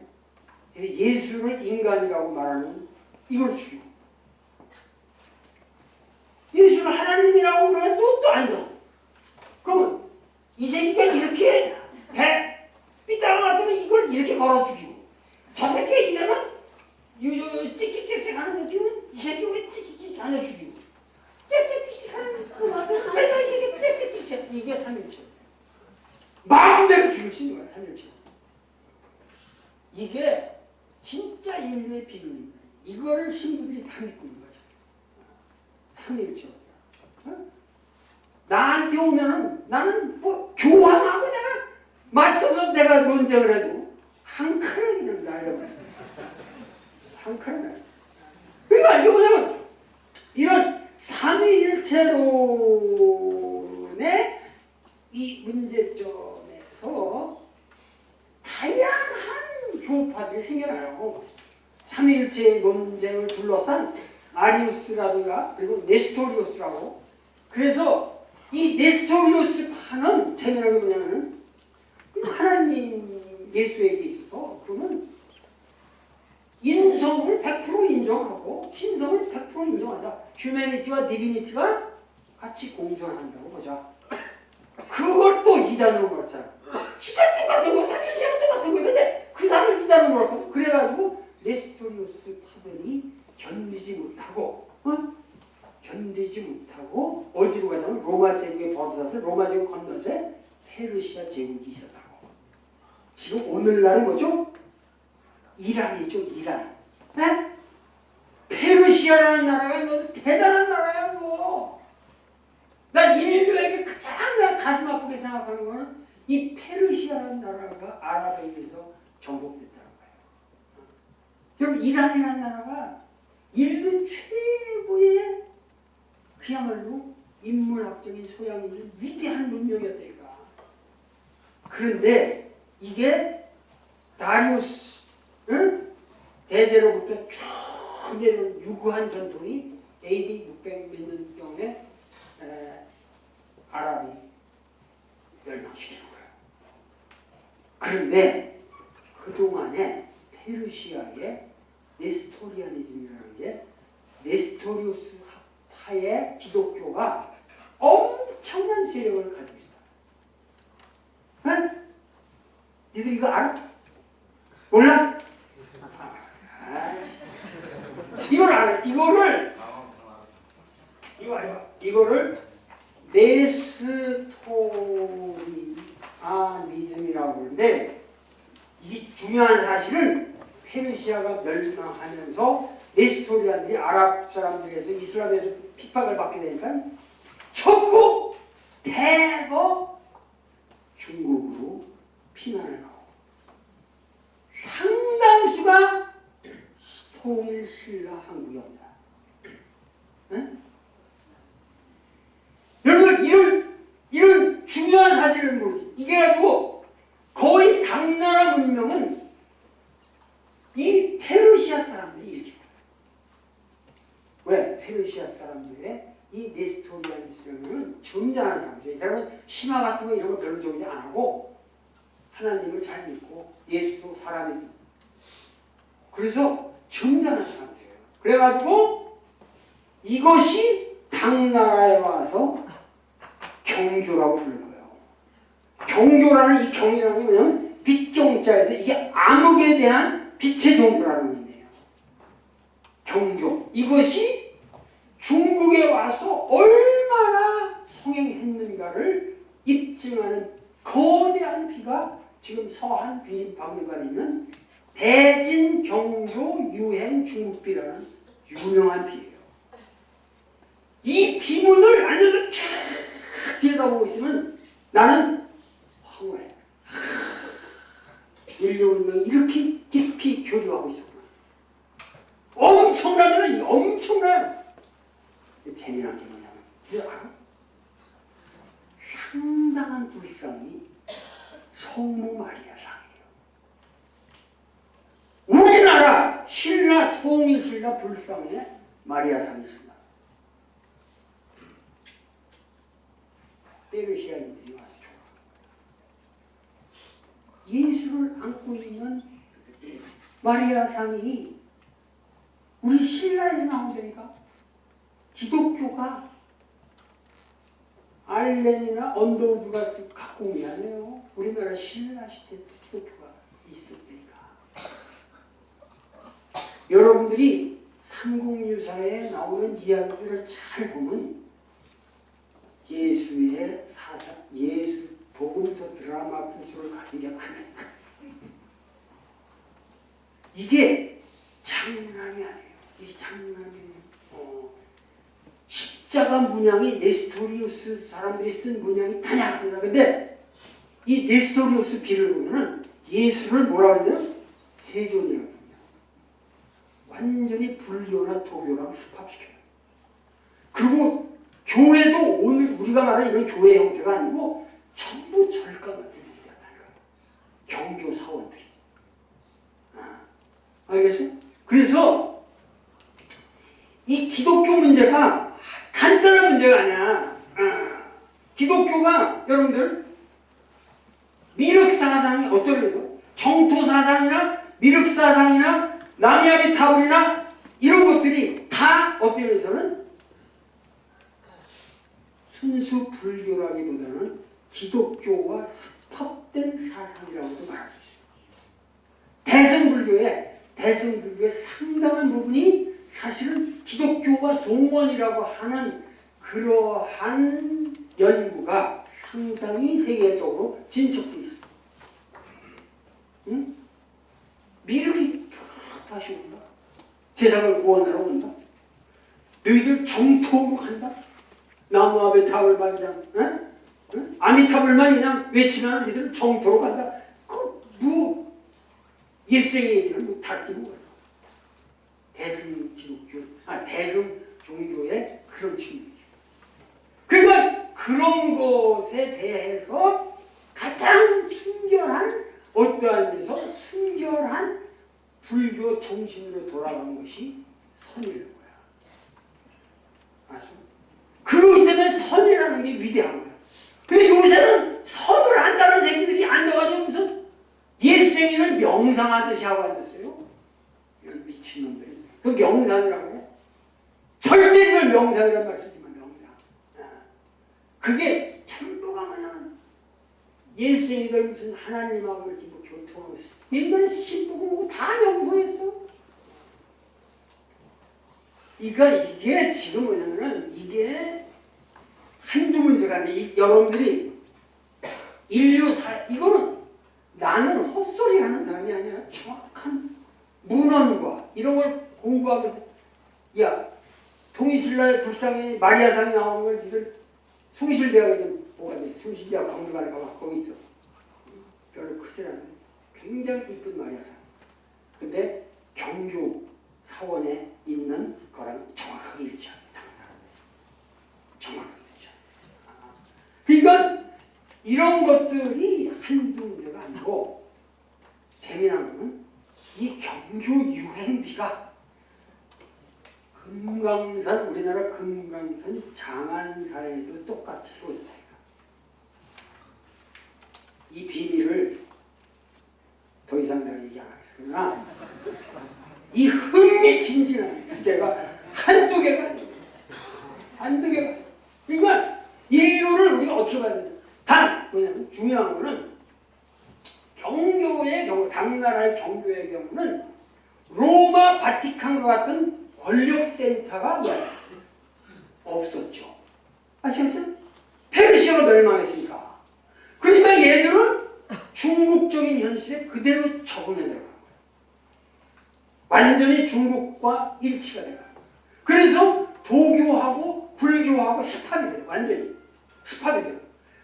그래서 예수를 인간이라고 말하는 이걸 죽이고 예수를 하나님이라고 그래도 또 안 돼. 그러면 이 새끼가 이렇게 삐딱하더니 이걸 이렇게 걸어 죽이고 저 새끼가 이러면 찍찍찍찍 하는 새끼는 이 새끼를 찍찍찍 하냐 죽이고 찍찍찍찍 하는 놈한테 맨날 이 새끼 찍찍찍찍 이게 삼일체. 마음대로 죽일 수 있는 거야. 삼일체. 이게 진짜 인류의 비극입니다. 이거를 신부들이 다 믿고 있는 거죠. 삼일체. 나한테 오면은 나는 뭐 교황하고 내가 맞서서 내가 논쟁을 해도 한 칸에 그냥 날려버렸어. 한 칸에 날려. 그러니까 이거 뭐냐면 이런 삼위일체론의 이 문제점에서 다양한 교파들이 생겨나요. 삼위일체의 논쟁을 둘러싼 아리우스라든가 그리고 네스토리우스라고. 그래서 이 네스토리우스파는 재미난 게 뭐냐면 하나님 예수에게 있어서 그러면 인성을 100% 인정하고 신성을 100% 인정하자. 휴메니티와 디비니티가 같이 공존한다고 보자. 그걸 또 이단으로 말했잖아. 시대도 똑같은 거, 삼일체도 똑같은 거. 근데 그 사람을 이단으로 말했거든. 그래가지고 네스토리우스 파들이 견디지 못하고 어디로 가냐면 로마 제국에 벗어나서 로마 제국 건너서 페르시아 제국이 있었다고. 지금 오늘날이 뭐죠? 이란이죠. 이란. 네? 페르시아라는 나라가 너 대단한 나라야. 그거. 난 인류에게 가장 내가 가슴 아프게 생각하는 거는 이 페르시아라는 나라가 아랍에게서 정복됐다는 거예요. 그럼 이란이라는 나라가 인류 최고의 그야말로 인문학적인 소양이 있는 위대한 문명이었다니까. 그런데 이게 다리우스 대제로부터 쭉 내려온 유구한 전통이 AD 600 몇 년경에 아랍이 멸망시키는 거예요. 그런데 그동안에 페르시아의 네스토리아니즘이라는 게 네스토리우스 파의 기독교가 엄청난 세력을 가지고 있다. 응? 니들 이거 알아? 몰라? 이걸 알아. 이거를 네스토리아니즘이라고 하는데 이 중요한 사실은 페르시아가 멸망하면서 네스토리안들이 아랍 사람들에서 이슬람에서 핍박을 받게 되니까 전부 대거 중국으로 피난을 가고 상당수가 통일 신라 한국에 옵니다. 여러분 이런 중요한 사실을 모르세요. 이게 가지고 거의 당나라 문명은 이 페르시아 사람들이 이렇게 왜? 페르시아 사람들의 이 네스토리아니즘은 점잖은 사람이죠. 이 사람은 신화 같은 거 이런 거 별로 좋아하지 안 하고 하나님을 잘 믿고 예수도 사람이고 그래서 점잖은 사람들이에요. 그래가지고 이것이 당나라에 와서 경교라고 부르는 거예요. 경교라는 이 경이라는 게 뭐냐면 빛경자에서 이게 암흑에 대한 빛의 종교라는 의미예요. 경교. 이것이 중국에 와서 얼마나 성행했는가를 입증하는 거대한 비가 지금 서한 비립박물관에 있는 대진경조 유행 중국비라는 유명한 비예요. 이 비문을 앉아서 쭉 들여다보고 있으면 나는 황홀해. 인류 운명이 이렇게 깊이 교류하고 있었구나. 엄청나면 엄청나요. 재미난 게 뭐냐면 이제 알아? 상당한 불상이 성모 마리아 상이에요. 우리나라 신라 통일신라 불상에 마리아 상이 있습니다. 페르시아인들이 와서 줘. 예수를 안고 있는 마리아 상이 우리 신라에서 나온다니까. 기독교가 알렌이나 언더우드가 갖고 온 게 아니에요. 우리나라 신라 시대 때 기독교가 있었다니까. 여러분들이 삼국유사에 나오는 이야기들을 잘 보면 예수의 사상, 예수 복음서 드라마 구조를 가진 게 많아요. 이게 장난이 아니에요. 이 장난이 아니에요. 십자가 문양이 네스토리우스 사람들이 쓴 문양이 다냐합니다. 근데 이 네스토리우스 비를 보면은 예수를 뭐라 그러죠? 세존이라고 합니다. 완전히 불교나 도교랑 습합시켜요. 그리고 교회도 오늘 우리가 말하는 이런 교회 형태가 아니고 전부 절과 같은 형태가 경교 사원들이. 알겠어요? 그래서 이 기독교 문제가 간단한 문제가 아니야. 기독교가 여러분들 미륵사상이 어떤 거죠? 정토사상이나 미륵사상이나 남야비타불이나 이런 것들이 다 어떤 면에서는 순수 불교라기보다는 기독교와 습합된 사상이라고도 말할 수 있어요. 대승불교의 상당한 부분이 사실은 기독교와 동원이라고 하는 그러한 연구가 상당히 세계적으로 진척되어 있습니다. 응? 미륵이 쭉 다시 온다. 세상을 구원하러 온다. 너희들 정토로 간다. 나무아베 타불만 그냥 아미타불만 그냥 외치면 너희들 정토로 간다. 예수쟁이 얘기는 뭐 다르게 뭐예요. 대승 종교의 그런 측면이죠. 그러니까 그런 것에 대해서 가장 순결한 어떠한 데서 순결한 불교 정신으로 돌아가는 것이 선이라는 거야. 아시죠? 그렇기 때문에 선이라는 게 위대한 거야. 근데 요새는 선을 한다는 새끼들이 앉아가지고 무슨 예수쟁이를 명상하듯이 하고 앉았어요. 이런 미친놈들이. 그 명상이라고 해. 절대 이걸 명상이라는 말 쓰지만 명상. 그게 전부가 뭐냐면 예수쟁이들 무슨 하나님하고 이렇게 뭐 교통하고 있어. 옛날에 신부고 다 명상했어. 이게 지금 뭐냐면은 이게 한두 문제가 아니라 여러분들이 이거는 나는 헛소리 하는 사람이 아니야. 정확한 문헌과 이런 걸 공부하면서 통일신라의 불상에 마리아상이 나오는 걸 니들 숭실대학에 좀 뭐가 돼. 숭실대학 박물관에 가봐. 거기 있어. 별로 크지 않은데 굉장히 이쁜 마리아상. 근데 경주 사원에 있는 거랑 정확하게 일치합니다. 정확하게 일치합니다. 그러니까 이런 것들이 한두 문제가 아니고 재미난 거는 이 경주 유행비가 우리나라 금강산 장안사에도 똑같이 쏟아졌다니까. 이 비밀을 더 이상 내가 얘기 안 하겠어. 그러나 이 흥미진진한 주제가 한두 개가 아닙니다. 한두 개가. 그러니까 인류를 우리가 어떻게 봐야 되냐. 단, 뭐냐면 중요한 거는 경교의 경우, 당나라의 경교의 경우는 로마 바티칸과 같은 권력센터가 없었죠. 아시겠어요? 페르시아가 멸망했으니까. 그러니까 얘들은 중국적인 현실에 그대로 적응해 들어간 거예요. 완전히 중국과 일치가 돼요. 그래서 도교하고 불교하고 습합이 돼요. 완전히 습합이 돼요.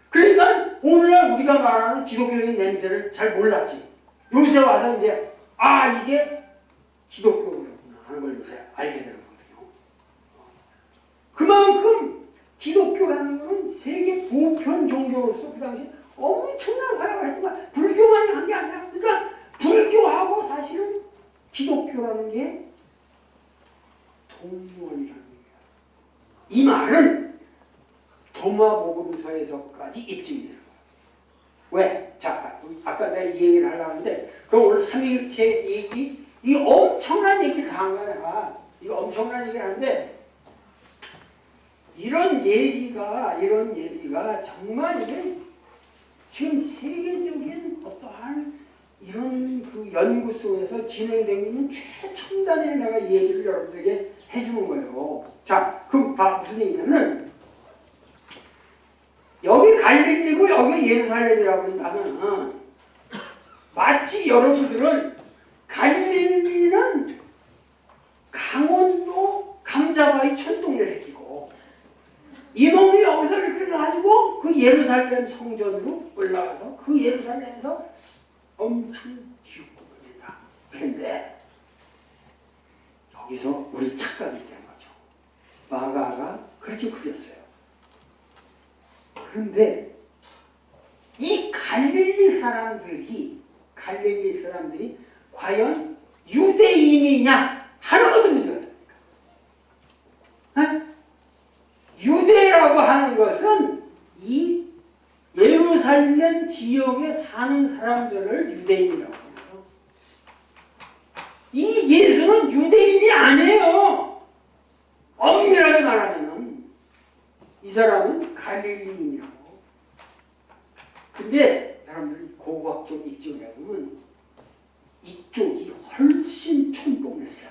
그러니까 오늘날 우리가 말하는 기독교적인 냄새를 잘 몰랐지. 요새 와서 이제 이게 기독교구나 하는 걸 요새 알게 되는 거거든요. 그만큼 기독교라는 것은 세계 보편 종교로서 그 당시 엄청난 활약을 했지만 불교만이 한 게 아니야. 그러니까 불교하고 사실은 기독교라는 게 동원이라는 거야. 이 말은 도마복음서에서까지 입증이 되는 거야. 왜? 자, 아까 내가 이 얘기를 하려고 하는데 그럼 오늘 삼위일체 얘기 이 엄청난 얘기를 다 한 거야 내가. 이거 엄청난 얘기를 하는데 이런 얘기가 정말 이게 지금 세계적인 어떠한 이런 그 연구 속에서 진행되고 있는 최첨단의 내가 이 얘기를 여러분들에게 해주는 거예요. 자, 그럼 무슨 얘기냐면 여기 갈릴리고 여기 예루살렘이라고 한다면 마치 여러분들은 갈릴리는 강원도 감자바위 천동네 새끼고 이놈이 여기서 이렇게 가지고 그 예루살렘 성전으로 올라가서 그 예루살렘에서 엄청 기웃거립니다. 그런데 여기서 우리 착각이 된 거죠. 마가가 그렇게 그렸어요. 그런데 이 갈릴리 사람들이 과연 유대인이냐 하는 것도 문제가 됩니까? 유대라고 하는 것은 이 예루살렘 지역에 사는 사람들을 유대인이라고 해요. 이 예수는 유대인이 아니에요. 엄밀하게 말하면 이 사람은 갈릴리인이라고. 근데 여러분들이 고고학적 입증을 해보면 이쪽이 훨씬 촌동네입니다.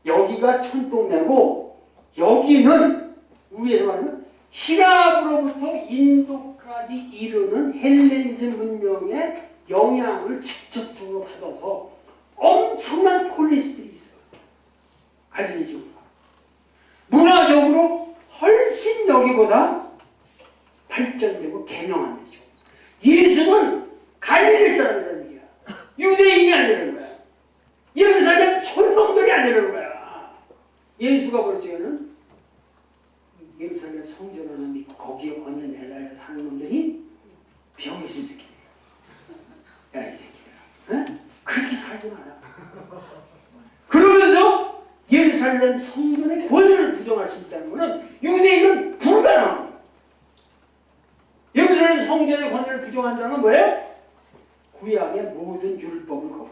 여기가 촌동네고 여기는 위에서 말하면 히랍으로부터 인도까지 이르는 헬레니즘 문명의 영향을 직접적으로 받아서 엄청난 폴리스들이 있어요. 갈릴리 쪽으로. 문화적으로 훨씬 여기보다 발전되고 개명한 데죠. 예수는 갈릴리 사람이라는 얘기야. 유대인이 아니라는 거야. 예루살렘 촌놈들이 아니라는 거야. 예수가 볼 적에는 예루살렘 성전 하나 믿고 거기에 언제 내달려 사는 놈들이 병이 있을 새끼야. 야, 이 새끼들아. 에? 그렇게 살지 마라. 그러면서 예루살렘 성전의 권위를 부정할 수 있다는 것은 유대인은 불가능한 거야. 예루살렘 성전의 권위를 부정한다는 건 뭐예요? 구약의 모든 율법을 거부.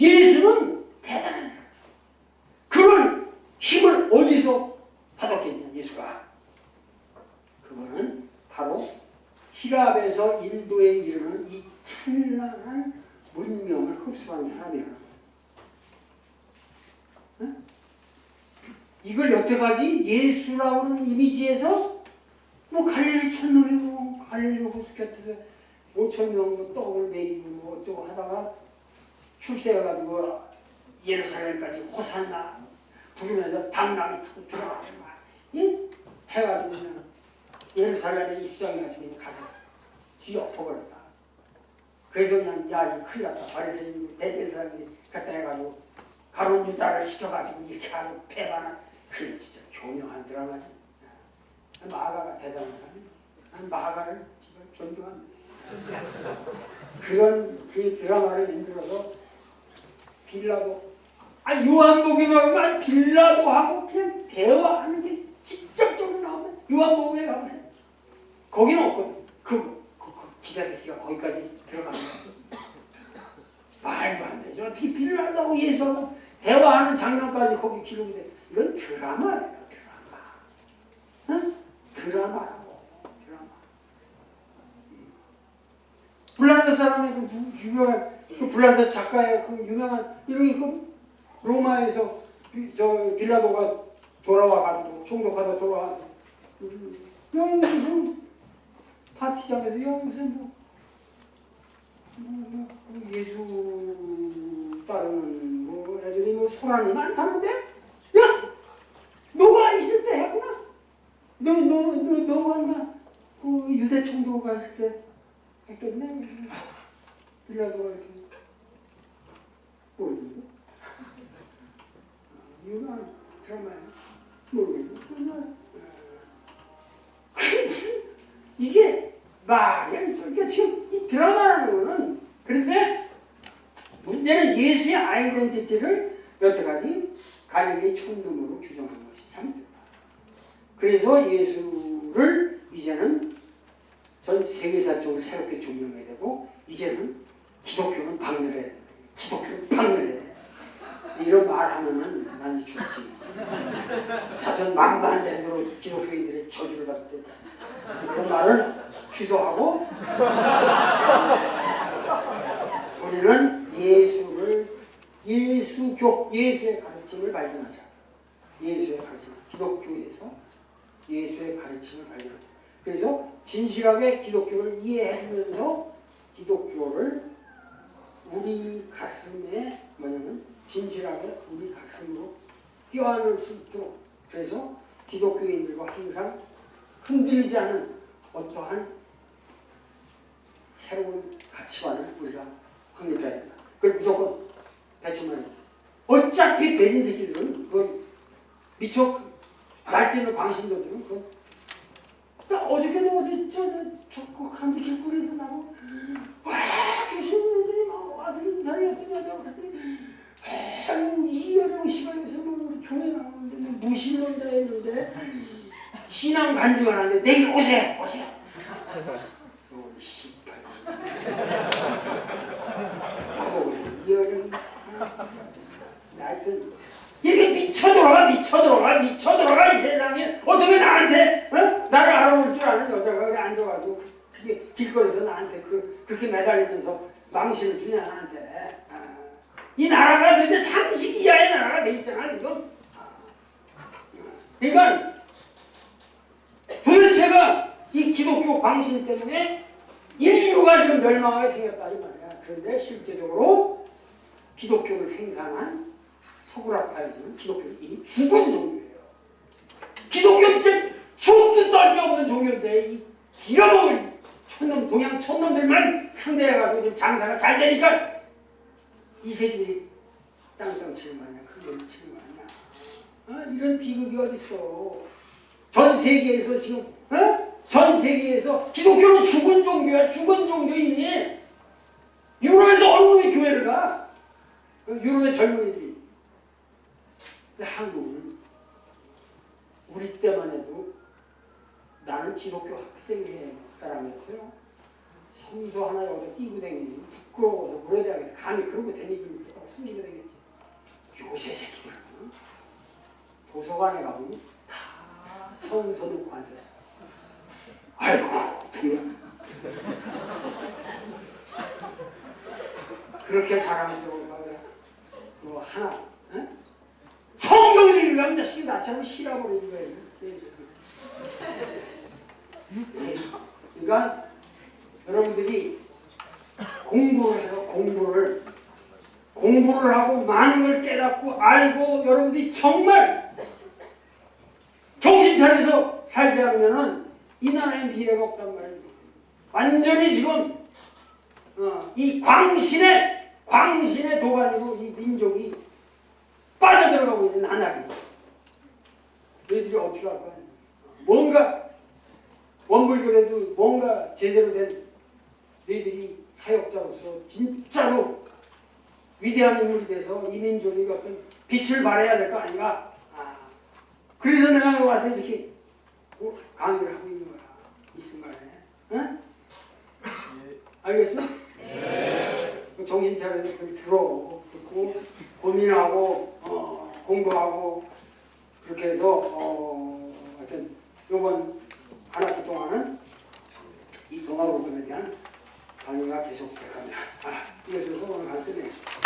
예수는 대단한 사람. 그걸 힘을 어디서 받았겠냐, 예수가. 그거는 바로 히랍에서 인도에 이르는 이 찬란한 문명을 흡수한 사람이라는 거예요. 응? 이걸 여태까지 예수라고 하는 이미지에서 뭐 갈릴리 촌놈이고 갈릴리 호수 곁에서 5,000명 떡을 먹이고 뭐 어쩌고 하다가 출세해가지고 예루살렘까지 호산나 부르면서 당나귀 타고 들어가고 막 해가지고 그냥 예루살렘에 입성해가지고 그냥 가서 뒤 엎어버렸다. 그래서 그냥 야 이거 큰일 났다. 바리새인 대제 사람들이 갖다 해가지고 가론 유다를 시켜가지고 이렇게 하고 배반을. 그래 진짜 교묘한 드라마지. 마가가 대단한 사람이에요. 난 마가를 정말 존중합니다. 그런 그 드라마를 만들어서 빌라도 요한복음하고 빌라도하고 그냥 대화하는 게 직접적으로 나오면 요한복음에 가보세요. 거기는 없거든. 그 기자 새끼가 거기까지 들어갑니다. 말도 안 되죠. 어떻게 비를 한다고 예수하고 대화하는 장면까지 거기 기록이 돼. 이건 드라마예요. 드라마. 응? 드라마라고. 드라마. 불란서 사람의 그 유명한 그 불란서 작가의 그 유명한 이름이 있거든. 로마에서 저 빌라도가 돌아와가지고 총독하다 돌아와서 여기 무슨 파티장에서 여기 무슨 예수 따르는 뭐 애들이 뭐 소란이 많다는데? 야! 너가 있을 때 했구나? 너가 인마 그 유대 총독가 있을 때 했겠네? 빌라도가 이렇게 모르겠네? 유명한 드라마야. 모르겠네? 이게 말이야. 그러니까 지금 이 드라마라는 거는 그런데 문제는 예수의 아이덴티티를 여태까지 갈릴리 촌놈으로 규정한 것이 잘못됐다. 그래서 예수를 이제는 전 세계사적으로 새롭게 조명해야 되고 이제는 기독교는 박멸해야 돼. 기독교는 박멸해야 돼. 이런 말 하면은 난 죽지. 자선 만만레드로 기독교인들의 저주를 받을 때 그런 말을 취소하고 우리는 예수의 가르침을 발견하자. 예수의 가르침, 기독교에서 예수의 가르침을 발견하자. 그래서 진실하게 기독교를 이해해주면서 기독교를 우리 가슴에 뭐냐면 진실하게 우리 가슴으로 껴안을 수 있도록 그래서 기독교인들과 항상 흔들리지 않은 어떠한 새로운 가치관을 우리가 확립해야 된다. 그걸 무조건 배치만 해요. 어차피 베린 새끼들은 그건 미처 날뛰는 광신도들은 그건 어저께도 어제 저 강도 길거리에서 나고 와 교수님들이 막 와서 인사를 했더니 그랬더니 이 어려운 시간에서 뭐 우리 교회 나오는데 뭐 무신론자였는데 신앙 간증을 하는데 내일 오세요. 씨발 하고 이 어려운 하여튼 이렇게 미쳐 들어가 이 세상에 어떻게 나한테 나를 알아볼 줄 아는 여자가 그냥 앉아가지고 그게 길거리에서 나한테 그렇게 매달리면서 망신을 주냐 나한테. 이 나라가 도대체 상식 이하의 나라가 돼 있잖아 지금. 그러니까 도대체가 이 기독교 광신 때문에 인류가 지금 멸망하게 생겼다 이 말이야. 그런데 실제적으로 기독교를 생산한 서구라파에서는 기독교는 이미 죽은 종교예요. 기독교는 진짜 죽도 떨게 없는 종교인데 이 빌어먹을 촌놈 동양 촌놈들만 상대해가지고 지금 장사가 잘 되니까 이 새끼들이 땅땅 치는 거 아니야. 큰돈 치는 거 아니야. 이런 비극이 어딨어. 전 세계에서 지금 전 세계에서 기독교는 죽은 종교야. 죽은 종교이니 유럽에서 어느 놈이 교회를 가. 유럽의 젊은이들이. 근데 한국은 우리 때만 해도 나는 기독교 학생회 사람이었어요. 성서 하나 여기다 띄고 다니는 부끄러워서 고려대학에서 감히 그러고 다니기를 못했다고 숨기고 다녔지. 요새 새끼들은 도서관에 가보면 다 성서 놓고 앉았어. 아이고 두려. 그렇게 잘하면서 그거 하나 성경을 읽으면 자식이 나처럼 실어버리는 거예요. 그러니까 여러분들이 공부를 해서 공부를 하고 많은 걸 깨닫고 알고 여러분들이 정말 정신 차려서 살지 않으면은 이 나라에 미래가 없단 말이에요. 완전히 지금 이 광신의 도가니로 이 민족이 빠져들어가고 있는 나날이. 너희들이 어떻게 할 거야? 뭔가 원불교라도 뭔가 제대로 된 너희들이 사역자로서 진짜로 위대한 인물이 돼서 이 민족에게 어떤 빛을 발해야 될 거 아닌가? 그래서 내가 와서 이렇게 강의를 하고 있는 거야. 이 순간에. 응? 알겠어? 네. 정신 차려서 들어 듣고 고민하고 공부하고 그렇게 해서 하여튼 이번 한 학기 동안은 이 동화로금에 대한 강의가 계속 될 겁니다. 이것으로서 오늘 강의 끝내겠습니다.